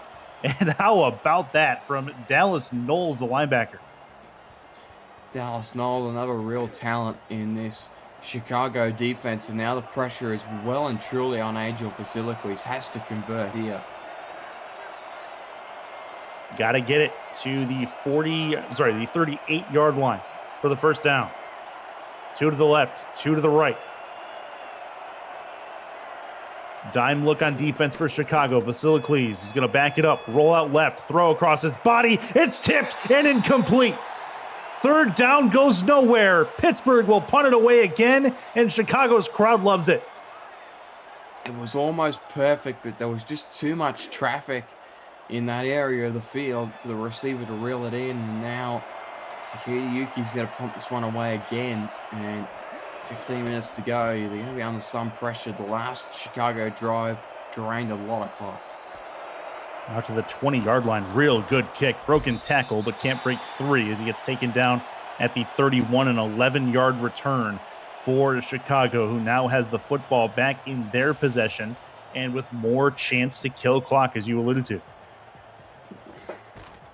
And how about that from Dallas Knowles, the linebacker? Dallas Knowles, another real talent in this Chicago defense. And now the pressure is well and truly on Angel Vasilakles. Has to convert here. Got to get it to the 38-yard line for the first down. 2 to the left, 2 to the right. Dime look on defense for Chicago. Vasilikles is going to back it up, roll out left, throw across his body. It's tipped and incomplete. Third down goes nowhere. Pittsburgh will punt it away again, and Chicago's crowd loves it. It was almost perfect, but there was just too much traffic in that area of the field for the receiver to reel it in. And now Takehita going to punt this one away again. And 15 minutes to go. They're going to be under some pressure. The last Chicago drive drained a lot of clock. Out to the 20-yard line. Real good kick. Broken tackle, but can't break 3 as he gets taken down at the 31, an 11-yard return for Chicago, who now has the football back in their possession and with more chance to kill clock, as you alluded to.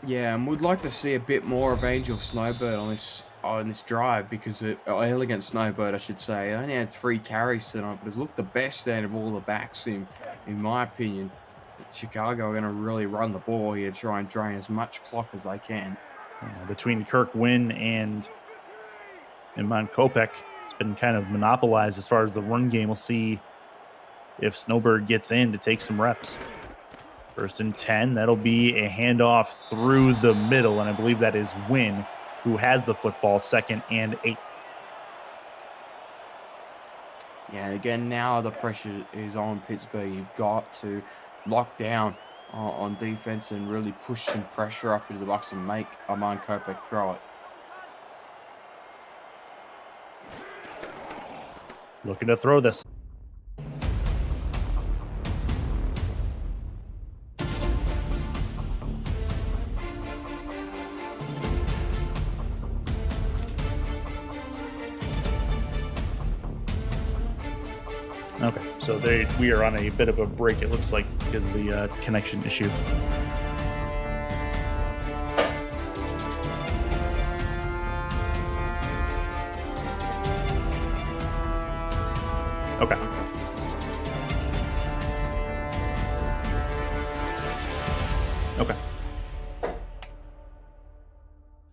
Yeah, and we'd like to see a bit more of Angel Snowbird on this drive, because Elegant Snowbird, I should say. He only had 3 carries tonight, but has looked the best out of all the backs in my opinion. Chicago are going to really run the ball here to try and drain as much clock as they can. Between Kirk Wynn and Iman Kopech, it's been kind of monopolized as far as the run game. We'll see if Snowbird gets in to take some reps. 1st and 10, that'll be a handoff through the middle, and I believe that is Wynn who has the football. 2nd and 8. Yeah, and again, now the pressure is on Pittsburgh. You've got to lock down on defense and really push some pressure up into the box and make Iman Kopech throw it. Looking to throw this. Okay, so we are on a bit of a break, it looks like, because of the connection issue. Okay. Okay.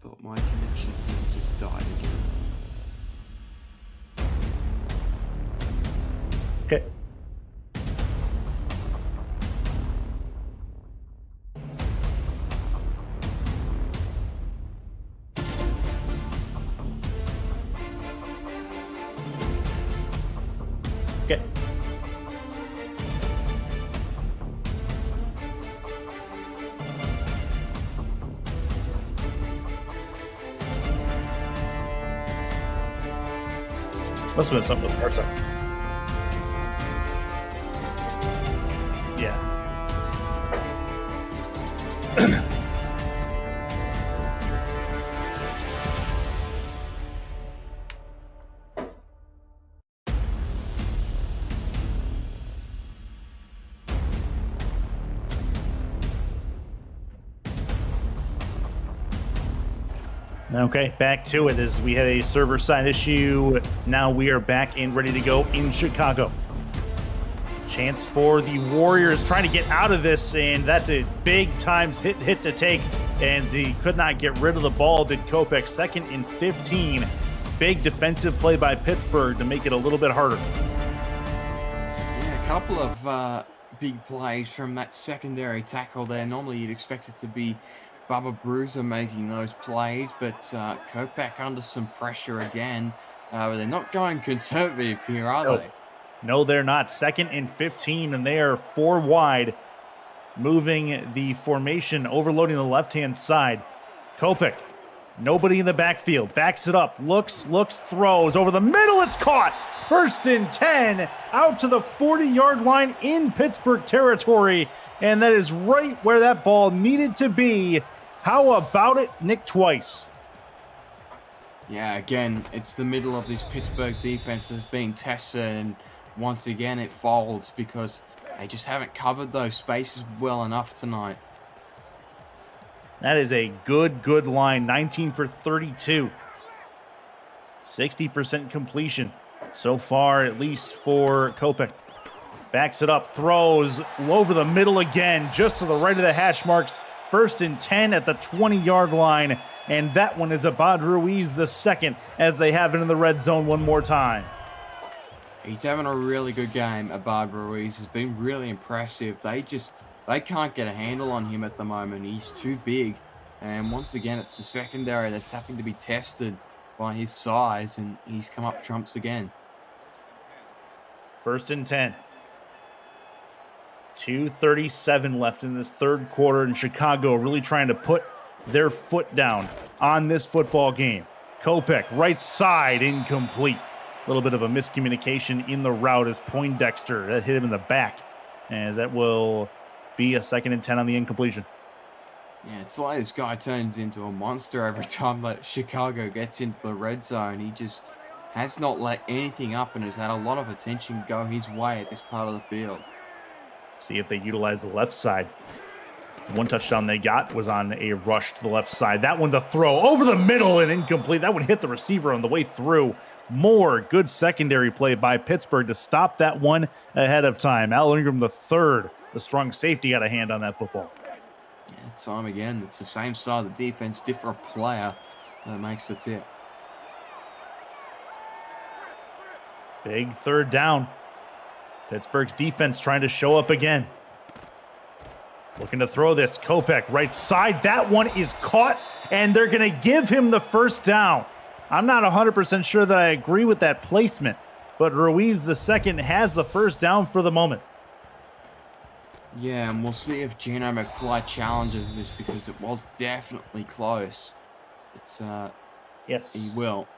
Thought my connection just died again. Okay. Okay. Must have been something with our side. Yeah. Okay, back to it as we had a server side issue. Now we are back and ready to go in Chicago. Chance for the Warriors trying to get out of this, and that's a big times hit to take, and he could not get rid of the ball, did Kopech. 2nd and 15. Big defensive play by Pittsburgh to make it a little bit harder. Yeah, a couple of big plays from that secondary tackle there. Normally you'd expect it to be Bubba Bruiser making those plays, but Kopech under some pressure again. They're not going conservative here, are they? No, they're not. 2nd and 15, and they are 4 wide, moving the formation, overloading the left-hand side. Kopech, nobody in the backfield, backs it up, looks, throws over the middle. It's caught. 1st and 10, out to the 40-yard line in Pittsburgh territory, and that is right where that ball needed to be. How about it, Nick Twice? Yeah, again, it's the middle of this Pittsburgh defense that's being tested, and once again it folds because they just haven't covered those spaces well enough tonight. That is a good line. 19 for 32. 60% completion so far, at least for Kopech. Backs it up, throws over the middle again, just to the right of the hash marks. First and 10 at the 20-yard line, and that one is Abad Ruiz the second as they have it in the red zone one more time. He's having a really good game. Abad Ruiz has been really impressive. They can't get a handle on him at the moment. He's too big. And once again, it's the secondary that's having to be tested by his size, and he's come up trumps again. First and 10. 2:37 left in this third quarter, and Chicago really trying to put their foot down on this football game. Kopech, right side, incomplete. A little bit of a miscommunication in the route as Poindexter, that hit him in the back, as that will be a 2nd and 10 on the incompletion. Yeah, it's like this guy turns into a monster every time that Chicago gets into the red zone. He just has not let anything up and has had a lot of attention go his way at this part of the field. See if they utilize the left side. One touchdown they got was on a rush to the left side. That one's a throw over the middle and incomplete. That one hit the receiver on the way through. More good secondary play by Pittsburgh to stop that one ahead of time. Al Ingram the third, the strong safety, got a hand on that football. Yeah, time again, it's the same side of the defense, different player that makes the tip. Big third down. Pittsburgh's defense trying to show up again. Looking to throw this. Kopech, right side. That one is caught, and they're going to give him the first down. I'm not 100% sure that I agree with that placement, but Ruiz the second has the first down for the moment. Yeah, and we'll see if Gino McFly challenges this because it was definitely close. It's yes, he will.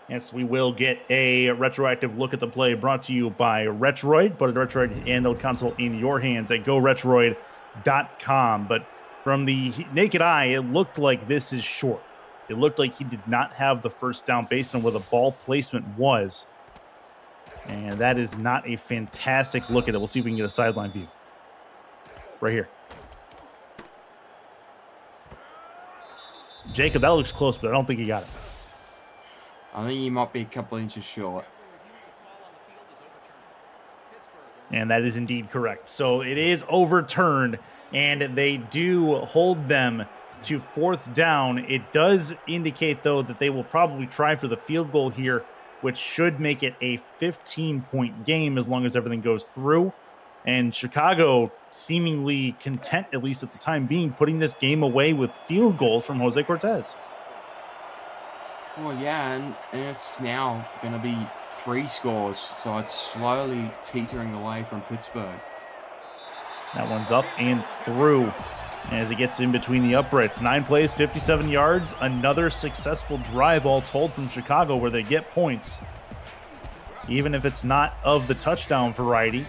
Yes, we will get a retroactive look at the play brought to you by Retroid. Put a Retroid handheld console in your hands at GoRetroid.com. But from the naked eye, it looked like this is short. It looked like he did not have the first down based on where the ball placement was. And that is not a fantastic look at it. We'll see if we can get a sideline view. Right here. Jacob, that looks close, but I don't think he got it. I think he might be a couple inches short. And that is indeed correct. So it is overturned, and they do hold them to 4th down. It does indicate, though, that they will probably try for the field goal here, which should make it a 15-point game as long as everything goes through. And Chicago seemingly content, at least at the time being, putting this game away with field goals from Jose Cortez. Well, yeah, and it's now going to be 3 scores, so it's slowly teetering away from Pittsburgh. That one's up and through as it gets in between the uprights. 9 plays, 57 yards. Another successful drive all told from Chicago where they get points. Even if it's not of the touchdown variety,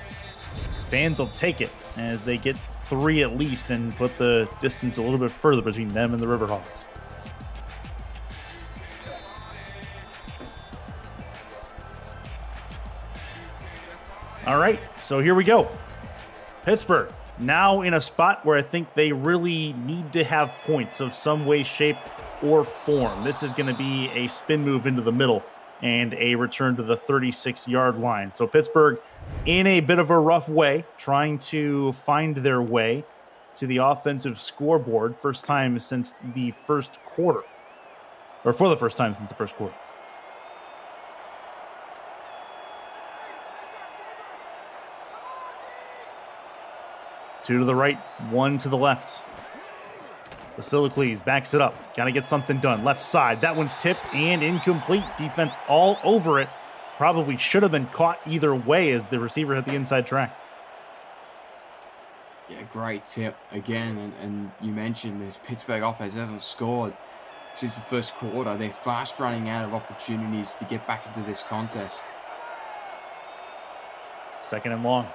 fans will take it as they get 3 at least and put the distance a little bit further between them and the Riverhawks. All right, so here we go. Pittsburgh now in a spot where I think they really need to have points of some way, shape, or form. This is going to be a spin move into the middle and a return to the 36-yard line. So Pittsburgh in a bit of a rough way, trying to find their way to the offensive scoreboard. First time since the first quarter, or for the first time since the first quarter. Two to the right, one to the left. Basilicles backs it up. Got to get something done. Left side. That one's tipped and incomplete. Defense all over it. Probably should have been caught either way as the receiver hit the inside track. Yeah, great tip again. And you mentioned this Pittsburgh offense hasn't scored since the first quarter. They're fast running out of opportunities to get back into this contest. 2nd and long.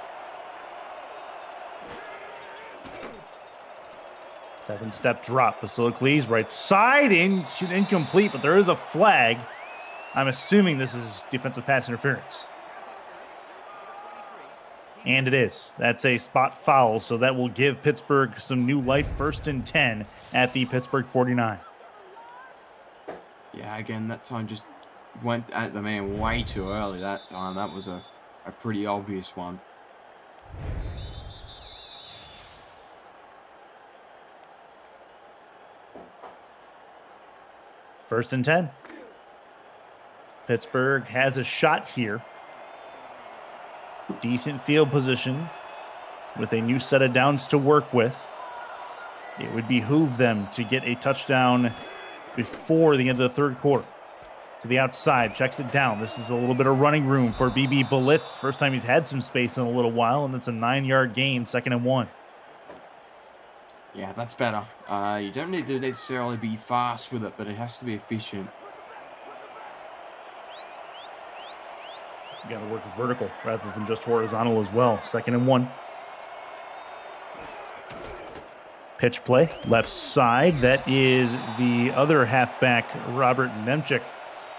7-step drop. Basilicles right side in, incomplete, but there is a flag. I'm assuming this is defensive pass interference. And it is. That's a spot foul, so that will give Pittsburgh some new life. 1st and 10 at the Pittsburgh 49. Yeah, again, that time just went at the man way too early that time. That was a pretty obvious one. First and 10. Pittsburgh has a shot here. Decent field position with a new set of downs to work with. It would behoove them to get a touchdown before the end of the third quarter. To the outside, checks it down. This is a little bit of running room for BB Blitz. First time he's had some space in a little while, and it's a 9-yard gain, 2nd and 1. Yeah, that's better. You don't need to necessarily be fast with it, but it has to be efficient. You got to work vertical rather than just horizontal as well. 2nd and 1. Pitch play, left side. That is the other halfback, Robert Nemchik,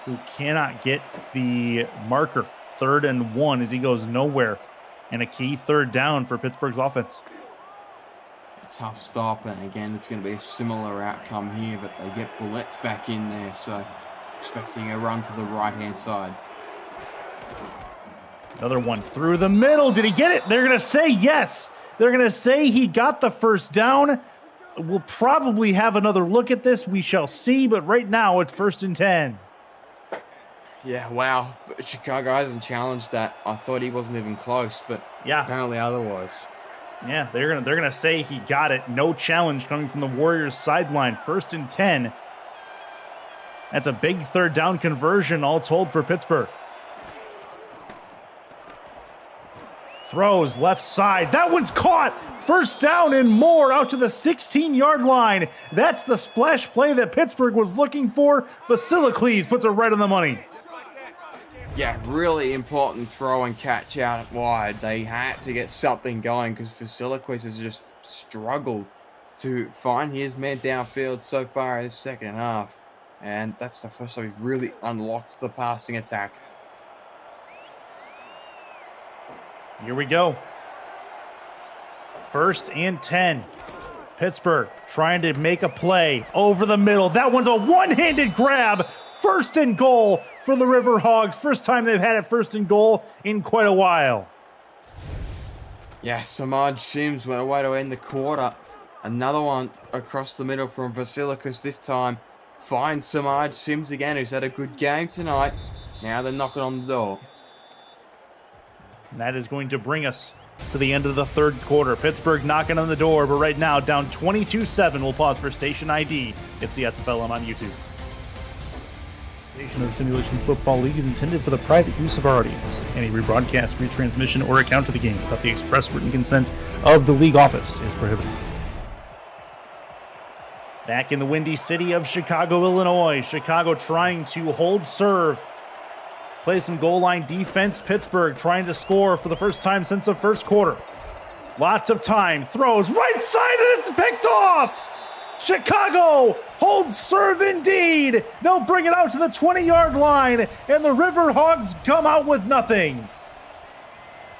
who cannot get the marker. 3rd and 1 as he goes nowhere. And a key 3rd down for Pittsburgh's offense. Tough stop, and again, it's going to be a similar outcome here, but they get Blitz back in there, so expecting a run to the right-hand side. Another one through the middle. Did he get it? They're going to say yes. They're going to say he got the first down. We'll probably have another look at this. We shall see, but right now it's 1st and 10. Yeah, wow. Chicago hasn't challenged that. I thought he wasn't even close, but yeah, apparently otherwise. Yeah, they're gonna say he got it. No challenge coming from the Warriors sideline. 1st and 10. That's a big 3rd down conversion, all told, for Pittsburgh. Throws left side. That one's caught. 1st down and more out to the 16-yard line. That's the splash play that Pittsburgh was looking for. Vasilakles puts it right on the money. Yeah, really important throw and catch out wide. They had to get something going because Vasilakles has just struggled to find his man downfield so far in the second half. And that's the first time he's really unlocked the passing attack. Here we go. 1st and 10. Pittsburgh trying to make a play over the middle. That one's a one-handed grab. 1st and goal for the River Hogs. First time they've had it 1st and goal in quite a while. Yeah, Samaj Sims went away to end the quarter. Another one across the middle from Vasilakos this time. Finds Samaj Sims again, who's had a good game tonight. Now they're knocking on the door. And that is going to bring us to the end of the 3rd quarter. Pittsburgh knocking on the door, but right now down 22-7. We'll pause for station ID. It's the SFLM on YouTube. Of the Simulation Football League is intended for the private use of our audience. Any rebroadcast, retransmission, or account of the game without the express written consent of the league office is prohibited. Back in the windy city of Chicago, Illinois. Chicago trying to hold serve. Play some goal line defense. Pittsburgh trying to score for the first time since the 1st quarter. Lots of time. Throws right side and it's picked off. Chicago holds serve indeed. They'll bring it out to the 20-yard line, and the River Hogs come out with nothing.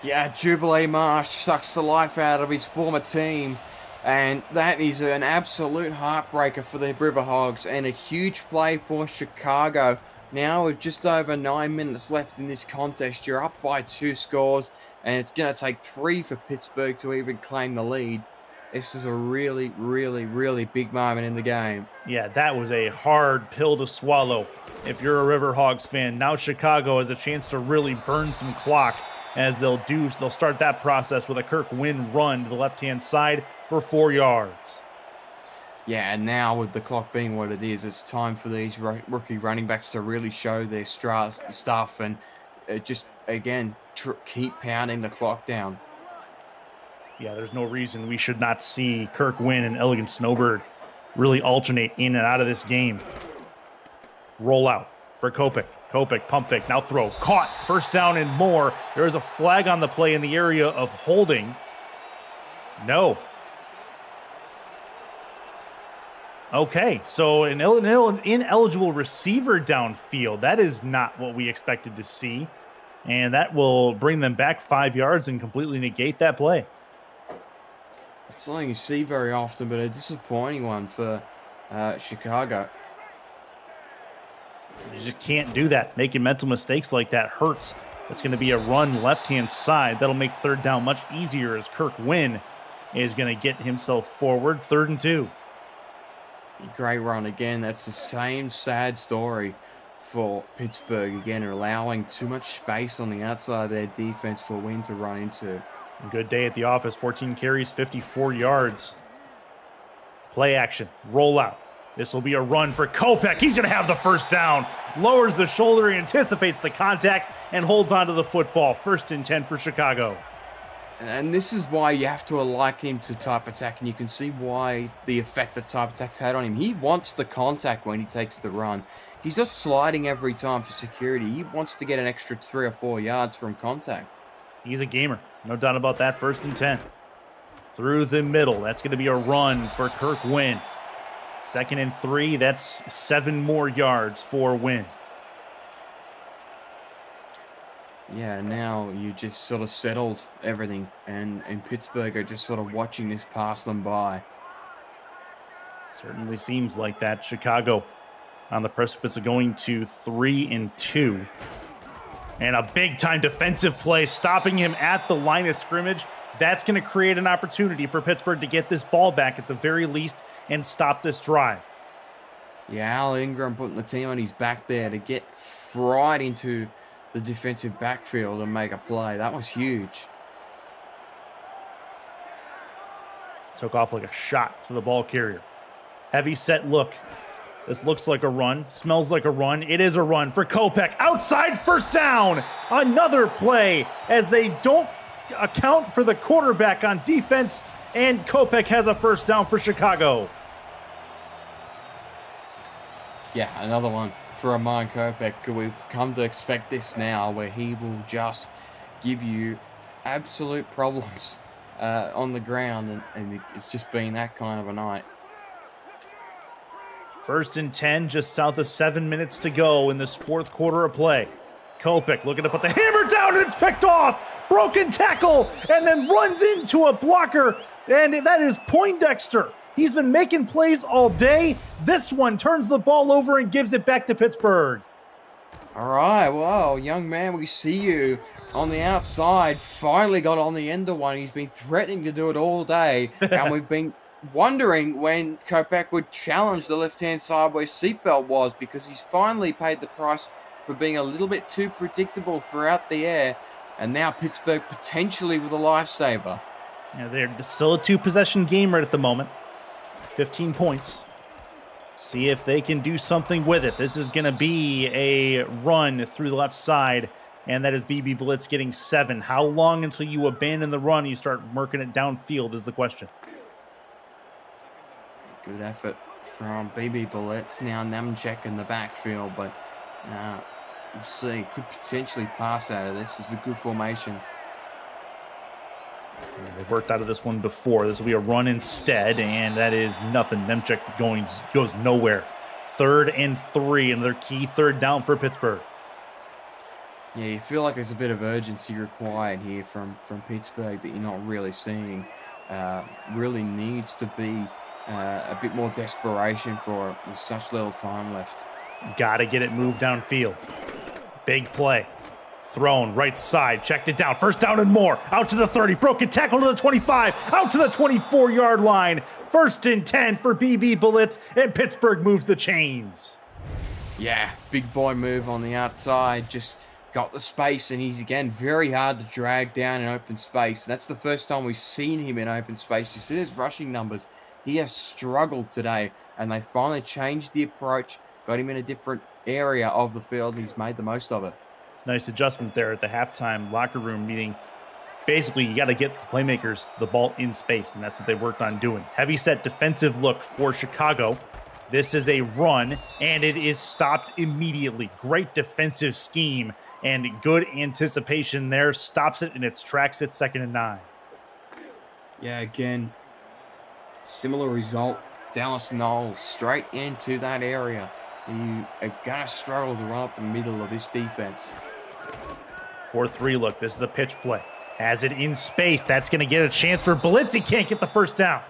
Yeah, Jubilee Marsh sucks the life out of his former team, and that is an absolute heartbreaker for the River Hogs and a huge play for Chicago. Now with just over 9 minutes left in this contest, you're up by 2 scores, and it's going to take 3 for Pittsburgh to even claim the lead. This is a really, really, really big moment in the game. Yeah, that was a hard pill to swallow if you're a River Hogs fan. Now Chicago has a chance to really burn some clock as they'll start that process with a Kirk Wynn run to the left-hand side for 4 yards. Yeah, and now with the clock being what it is, it's time for these rookie running backs to really show their stuff and just, again, keep pounding the clock down. Yeah, there's no reason we should not see Kirk Wynn and Elegant Snowbird really alternate in and out of this game. Roll out for Kopech. Kopech, pump fake, now throw. Caught, 1st down and more. There is a flag on the play in the area of holding. No. Okay, so an ineligible receiver downfield. That is not what we expected to see. And that will bring them back 5 yards and completely negate that play. It's something you see very often, but a disappointing one for Chicago. You just can't do that. Making mental mistakes like that hurts. It's going to be a run left-hand side. That'll make 3rd down much easier as Kirk Wynn is going to get himself forward. 3rd and 2. Great run again. That's the same sad story for Pittsburgh again, allowing too much space on the outside of their defense for Wynn to run into. Good day at the office. 14 carries, 54 yards. Play action, roll out. This will be a run for Kopech. He's going to have the first down. Lowers the shoulder, anticipates the contact, and holds onto the football. 1st and 10 for Chicago. And this is why you have to liken him to type attack, and you can see why the effect that type attack's had on him. He wants the contact when he takes the run. He's not sliding every time for security. He wants to get an extra 3 or 4 yards from contact. He's a gamer, no doubt about that. 1st and 10. Through the middle, that's going to be a run for Kirk Wynn. 2nd and 3, that's 7 more yards for Wynn. Yeah, now you just sort of settled everything, and Pittsburgh are just sort of watching this pass them by. Certainly seems like that. Chicago on the precipice of going to 3 and 2. And a big-time defensive play, stopping him at the line of scrimmage. That's going to create an opportunity for Pittsburgh to get this ball back at the very least and stop this drive. Yeah, Al Ingram putting the team on his back there to get right into the defensive backfield and make a play. That was huge. Took off like a shot to the ball carrier. Heavy set look. This looks like a run, smells like a run. It is a run for Kopech. Outside, 1st down. Another play as they don't account for the quarterback on defense, and Kopech has a 1st down for Chicago. Yeah, another one for Amon Kopech. We've come to expect this now, where he will just give you absolute problems on the ground, and it's just been that kind of a night. 1st and 10, just south of 7 minutes to go in this 4th quarter of play. Kopech looking to put the hammer down, and it's picked off. Broken tackle, and then runs into a blocker, and that is Poindexter. He's been making plays all day. This one turns the ball over and gives it back to Pittsburgh. All right, well, young man, we see you on the outside. Finally got on the end of one. He's been threatening to do it all day, and we've been wondering when Kopech would challenge the left-hand side where seatbelt was, because he's finally paid the price for being a little bit too predictable throughout the air. And now Pittsburgh potentially with a lifesaver. Yeah, they're still a 2-possession game right at the moment. 15 points. See if they can do something with it. This is going to be a run through the left side, and that is BB Blitz getting 7. How long until you abandon the run and you start murking it downfield is the question. Good effort from BB Blitz. Now Nemchek in the backfield, but you see, could potentially pass out of this. This is a good formation. Yeah, they've worked out of this one before. This will be a run instead, and that is nothing. Nemchek goes nowhere. 3rd and 3, another key 3rd down for Pittsburgh. Yeah, you feel like there's a bit of urgency required here from Pittsburgh that you're not really seeing. Really needs to be a bit more desperation for it with such little time left. Got to get it moved downfield. Big play. Thrown right side. Checked it down. 1st down and more. Out to the 30. Broken tackle to the 25. Out to the 24-yard line. 1st and 10 for BB Blitz. And Pittsburgh moves the chains. Yeah, big boy move on the outside. Just got the space, and he's, again, very hard to drag down in open space. That's the first time we've seen him in open space. You see his rushing numbers. He has struggled today, and they finally changed the approach, got him in a different area of the field, and he's made the most of it. Nice adjustment there at the halftime locker room meeting. Basically, you got to get the playmakers the ball in space, and that's what they worked on doing. Heavy set defensive look for Chicago. This is a run, and it is stopped immediately. Great defensive scheme and good anticipation there. Stops it in its tracks at 2nd and 9. Yeah, again, similar result. Dallas Knowles straight into that area. You are going to struggle to run up the middle of this defense. 4-3 look. This is a pitch play. Has it in space. That's going to get a chance for Blitz. He can't get the 1st down.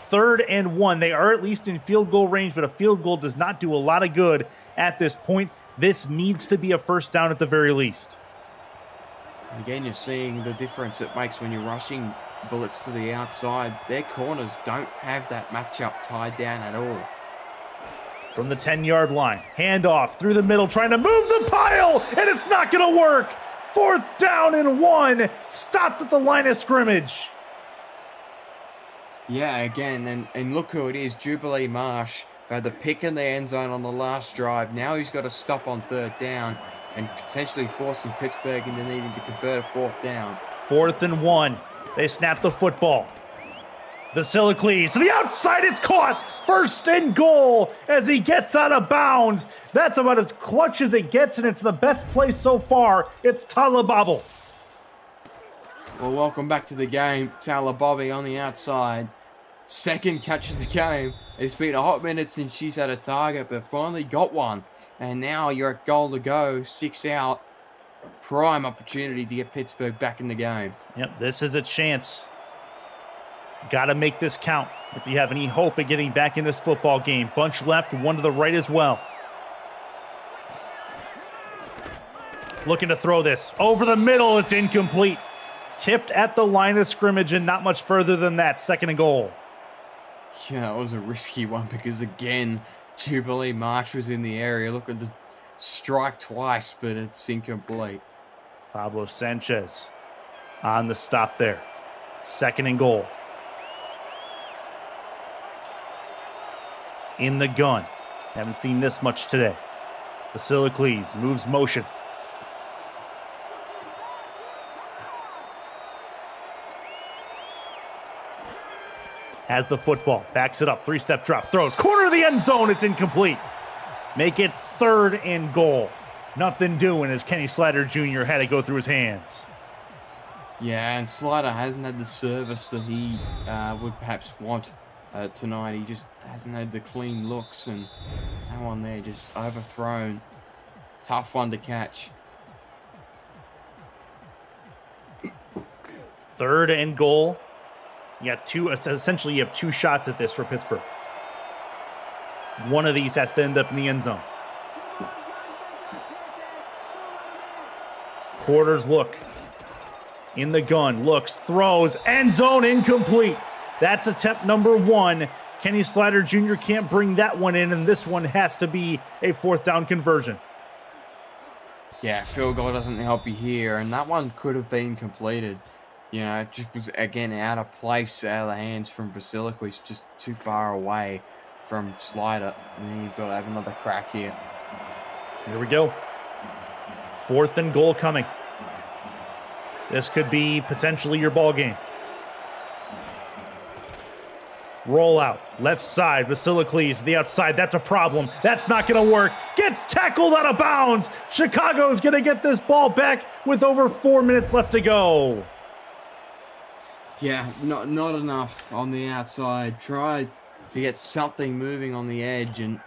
3rd and 1. They are at least in field goal range, but a field goal does not do a lot of good at this point. This needs to be a 1st down at the very least. Again, you're seeing the difference it makes when you're rushing bullets to the outside. Their corners don't have that matchup tied down at all. from the 10-yard line. Handoff through the middle, trying to move the pile, and it's not going to work. 4th down and 1, stopped at the line of scrimmage. Yeah, again, and look who it is, Jubilee Marsh, who had the pick in the end zone on the last drive. Now he's got to stop on 3rd down and potentially forcing Pittsburgh into needing to convert a 4th down. 4th and 1. They snap the football. Vasiliki to the outside, it's caught. 1st and goal as he gets out of bounds. That's about as clutch as it gets, and it's the best play so far. It's Talababa. Well, welcome back to the game. Talababa on the outside. 2nd catch of the game. It's been a hot minute since she's had a target, but finally got one. And now you're at goal to go, 6 out. Prime opportunity to get Pittsburgh back in the game. Yep, this is a chance. Got to make this count if you have any hope of getting back in this football game. Bunch left, one to the right as well. Looking to throw this over the middle. It's incomplete. Tipped at the line of scrimmage and not much further than that. 2nd and goal. Yeah, it was a risky one because, again, Jubilee Marsh was in the area looking to strike twice, but it's incomplete. Pablo Sanchez on the stop there. 2nd and goal. In the gun. Haven't seen this much today. Vasiliki moves motion. Has the football. Backs it up. 3-step drop. Throws. Corner of the end zone. It's incomplete. Make it 3rd and goal. Nothing doing as Kenny Slater Jr. had to go through his hands. Yeah, and Slater hasn't had the service that he would perhaps want tonight. He just hasn't had the clean looks, and that one there just overthrown. Tough one to catch. 3rd and goal. You got essentially you have 2 shots at this for Pittsburgh. One of these has to end up in the end zone. Quarters look. In the gun, looks, throws, end zone incomplete. That's attempt number 1. Kenny Slater Jr. can't bring that one in, and this one has to be a 4th down conversion. Yeah, field goal doesn't help you here, and that one could have been completed. You know, it just was, again, out of place, out of the hands from Vasiliki. He's just too far away from Slater, and you've got to have another crack here. Here we go. 4th and goal coming. This could be potentially your ball game. Roll out, left side, Vasiliki, the outside. That's a problem. That's not going to work. Gets tackled out of bounds. Chicago's going to get this ball back with over 4 minutes left to go. Yeah, not enough on the outside. Tried to get something moving on the edge, and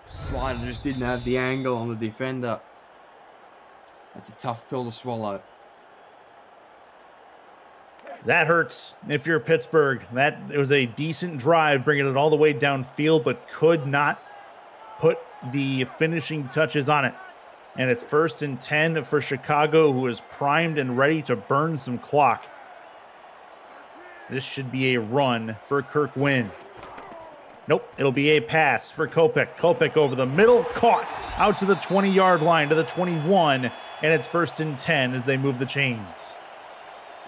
Slater just didn't have the angle on the defender. That's a tough pill to swallow. That hurts if you're Pittsburgh. It was a decent drive, bringing it all the way downfield, but could not put the finishing touches on it. And it's 1st and 10 for Chicago, who is primed and ready to burn some clock. This should be a run for Kirk Wynn. Nope, it'll be a pass for Kopech. Kopech over the middle, caught out to the 20-yard line, to the 21, and it's 1st and 10 as they move the chains.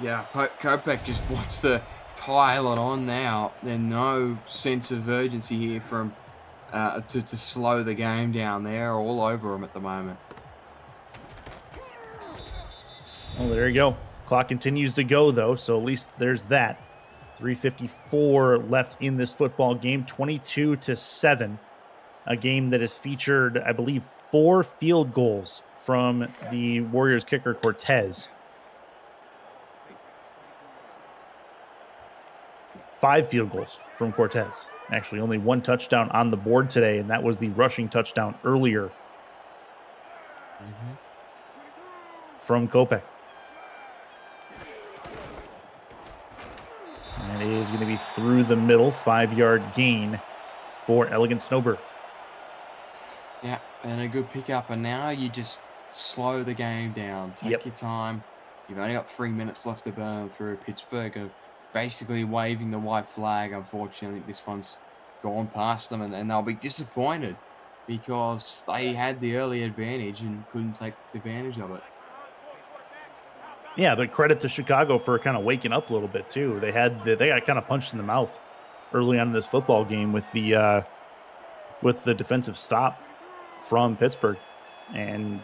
Yeah, Kopech just wants to pile it on now. There's no sense of urgency here from to slow the game down. They're all over him at the moment. Well, there you go. Clock continues to go, though, so at least there's that. 3:54 left in this football game, 22-7. A game that has featured, I believe, 4 field goals from the Warriors kicker Cortez. 5 field goals from Cortez. Actually, only 1 touchdown on the board today, and that was the rushing touchdown earlier from Kopech. And it is going to be through the middle, 5-yard gain for Elegant Snowbird. Yeah, and a good pickup. And now you just slow the game down. Take your time. You've only got 3 minutes left to burn through. Pittsburgh are basically waving the white flag. Unfortunately, this one's gone past them, and they'll be disappointed because they had the early advantage and couldn't take advantage of it. Yeah, but credit to Chicago for kind of waking up a little bit too. They got kind of punched in the mouth early on in this football game with the defensive stop from Pittsburgh, and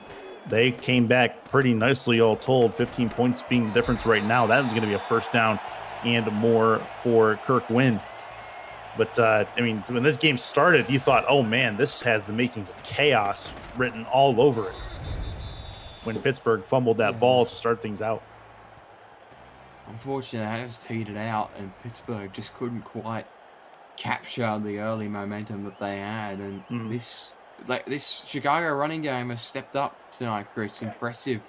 they came back pretty nicely all told. 15 points being the difference right now. That is going to be a first down and more for Kirk Wynn. But I mean, when this game started, you thought, "Oh man, this has the makings of chaos written all over it." When Pittsburgh fumbled that ball to start things out. Unfortunately, that has teetered out, and Pittsburgh just couldn't quite capture the early momentum that they had. And this Chicago running game has stepped up tonight, Chris. Impressive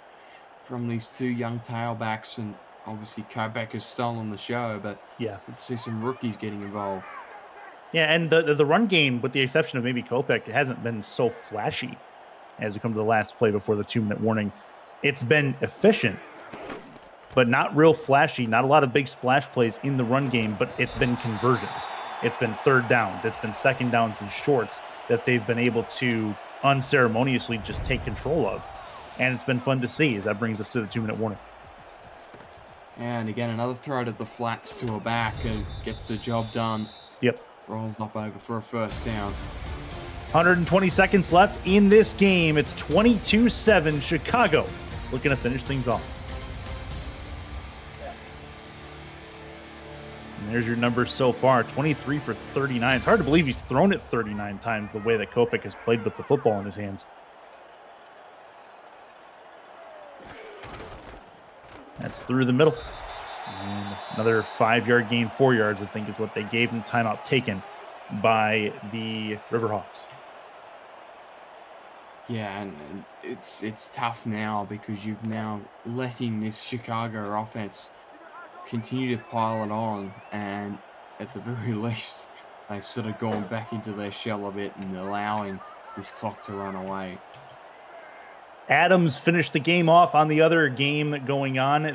from these two young tailbacks, and obviously Kopech has stolen the show, but yeah, good to see some rookies getting involved. Yeah, and the run game, with the exception of maybe Kopech, it hasn't been so flashy as we come to the last play before the 2-minute warning. It's been efficient, but not real flashy. Not a lot of big splash plays in the run game, but it's been conversions. It's been third downs. It's been second downs and shorts that they've been able to unceremoniously just take control of. And it's been fun to see as that brings us to the 2-minute warning. And again, another throw to the flats to a back and gets the job done. Yep. Rolls up over for a first down. 120 seconds left in this game. It's 22-7 Chicago looking to finish things off. And there's your numbers so far, 23 for 39. It's hard to believe he's thrown it 39 times the way that Kopech has played with the football in his hands. That's through the middle. And another 5-yard gain, 4 yards, I think, is what they gave him. Timeout taken by the Riverhawks. Yeah, and it's tough now because you've now letting this Chicago offense continue to pile it on, and at the very least, they've sort of gone back into their shell a bit and allowing this clock to run away. Adams finished the game off on the other game going on.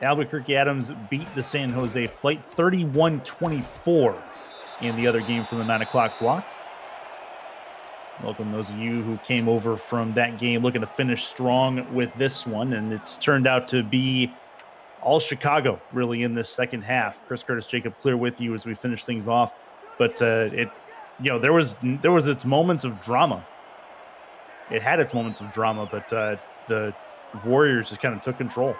Albuquerque Adams beat the San Jose Flight 31-24 in the other game from the 9 o'clock block. Welcome those of you who came over from that game looking to finish strong with this one. And it's turned out to be all Chicago really in this second half. Chris Curtis, Jacob Clear with you as we finish things off. But there was its moments of drama. It had its moments of drama, but the Warriors just kind of took control.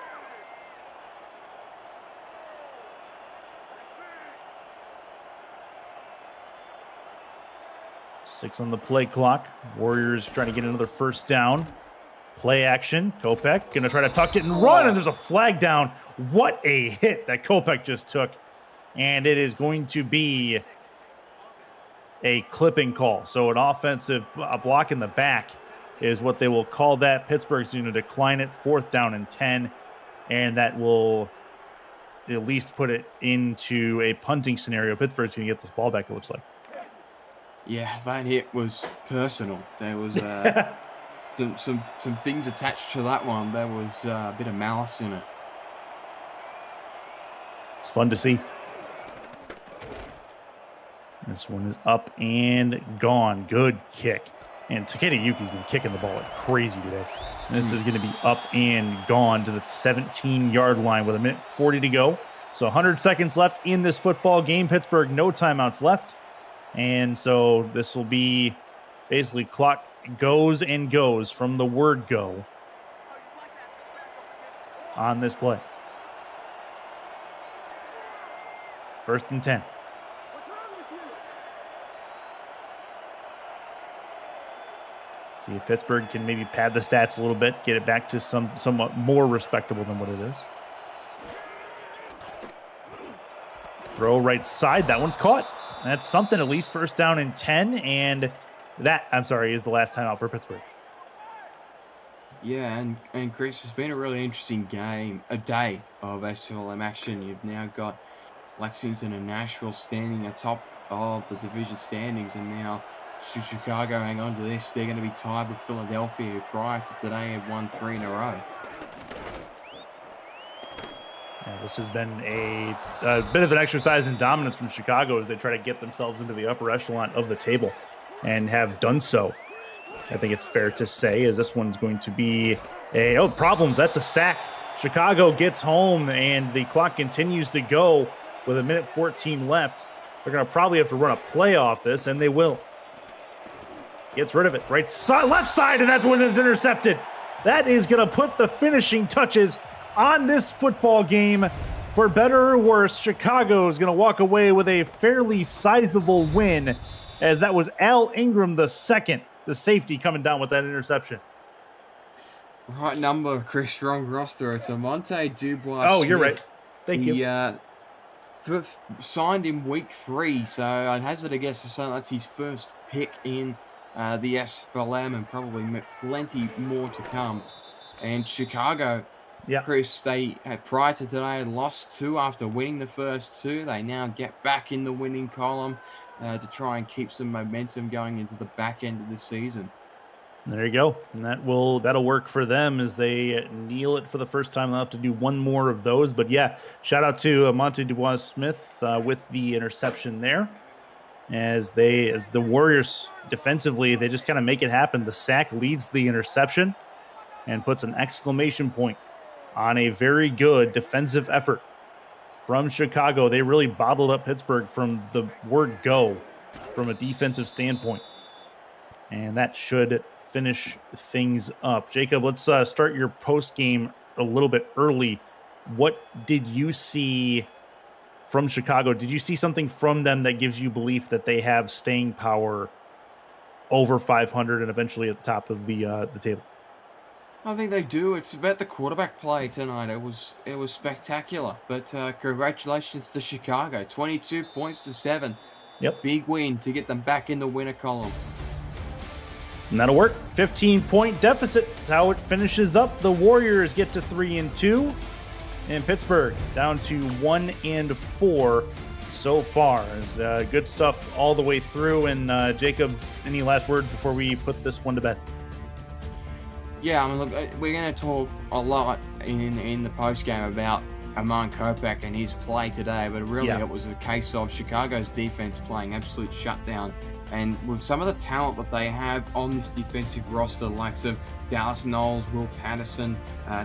Six on the play clock. Warriors trying to get another first down. Play action. Kopech going to try to tuck it and run, and there's a flag down. What a hit that Kopech just took. And it is going to be a clipping call. So an offensive block in the back is what they will call that. Pittsburgh's going to decline it. 4th down and 10. And that will at least put it into a punting scenario. Pittsburgh's going to get this ball back, it looks like. Yeah, that hit was personal. There was some things attached to that one. There was a bit of malice in it. It's fun to see. This one is up and gone. Good kick. And Takeda Yuki's been kicking the ball like crazy today. And this is going to be up and gone to the 17-yard line with 1:40 to go. So 100 seconds left in this football game. Pittsburgh, no timeouts left. And so this will be basically clock goes and goes from the word go on this play. 1st and 10. See if Pittsburgh can maybe pad the stats a little bit, get it back to somewhat more respectable than what it is. Throw right side. That one's caught. That's something, at least 1st down and 10. And that, is the last timeout for Pittsburgh. Yeah, and Chris, it's been a really interesting day of SFLM action. You've now got Lexington and Nashville standing atop of the division standings, and now should Chicago hang on to this, they're going to be tied with Philadelphia, who prior to today had won 3 in a row. Yeah, this has been a bit of an exercise in dominance from Chicago as they try to get themselves into the upper echelon of the table. and have done so. I think it's fair to say, as this one's going to be problems. That's a sack. Chicago gets home, and the clock continues to go with 1:14 left. They're going to probably have to run a play off this, and they will. Gets rid of it. Right side, left side, and that's when it's intercepted. That is going to put the finishing touches on this football game. For better or worse, Chicago is going to walk away with a fairly sizable win, as that was Al Ingram the second, the safety, coming down with that interception. Right number, Chris Strong roster. It's Monte Dubois. Oh, you're right. Thank you. Signed in week 3, so I'd hazard a guess to say that's his first pick in the SFLM, and probably plenty more to come. And Chicago, Chris, they had prior to today lost 2 after winning the first 2. They now get back in the winning column to try and keep some momentum going into the back end of the season. There you go. And that'll work for them as they kneel it for the first time. They'll have to do one more of those. But yeah, shout out to Monte Dubois Smith with the interception there. As the Warriors defensively, they just kind of make it happen. The sack leads the interception and puts an exclamation point on a very good defensive effort from Chicago. They really bottled up Pittsburgh from the word go from a defensive standpoint. And that should finish things up. Jacob, let's start your post game a little bit early. What did you see from Chicago? Did you see something from them that gives you belief that they have staying power over 500 and eventually at the top of the table? I think they do. It's about the quarterback play tonight. It was spectacular. But congratulations to Chicago, 22 points to 7. Yep, big win to get them back in the winner column. And that'll work. 15-point deficit is how it finishes up. The Warriors get to 3-2, and Pittsburgh down to 1-4 so far. It's good stuff all the way through. And Jacob, any last words before we put this one to bed? Yeah, I mean, look, we're going to talk a lot in the post-game about Amon Kopak and his play today, but really it was a case of Chicago's defense playing absolute shutdown. And with some of the talent that they have on this defensive roster, like of Dallas Knowles, Will Patterson,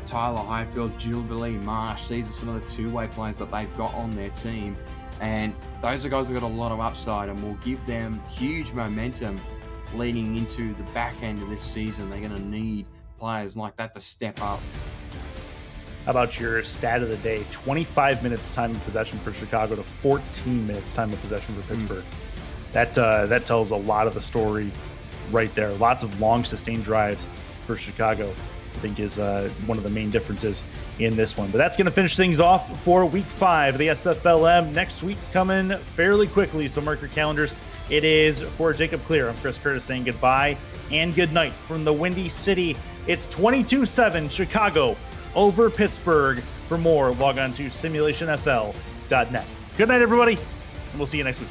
Tyler Highfield, Jubilee Marsh, these are some of the two-way players that they've got on their team. And those are guys who've got a lot of upside and will give them huge momentum leading into the back end of this season. They're going to need players like that to step up. How about your stat of the day? 25 minutes time of possession for Chicago to 14 minutes time of possession for Pittsburgh. That tells a lot of the story right there. Lots of long sustained drives for Chicago, I think, is one of the main differences in this one. But that's going to finish things off for Week 5 of the SFLM. Next week's coming fairly quickly, so mark your calendars. It is for Jacob Clear. I'm Chris Curtis saying goodbye and good night from the Windy City. It's 22-7 Chicago over Pittsburgh. For more, log on to simulationfl.net. Good night, everybody, and we'll see you next week.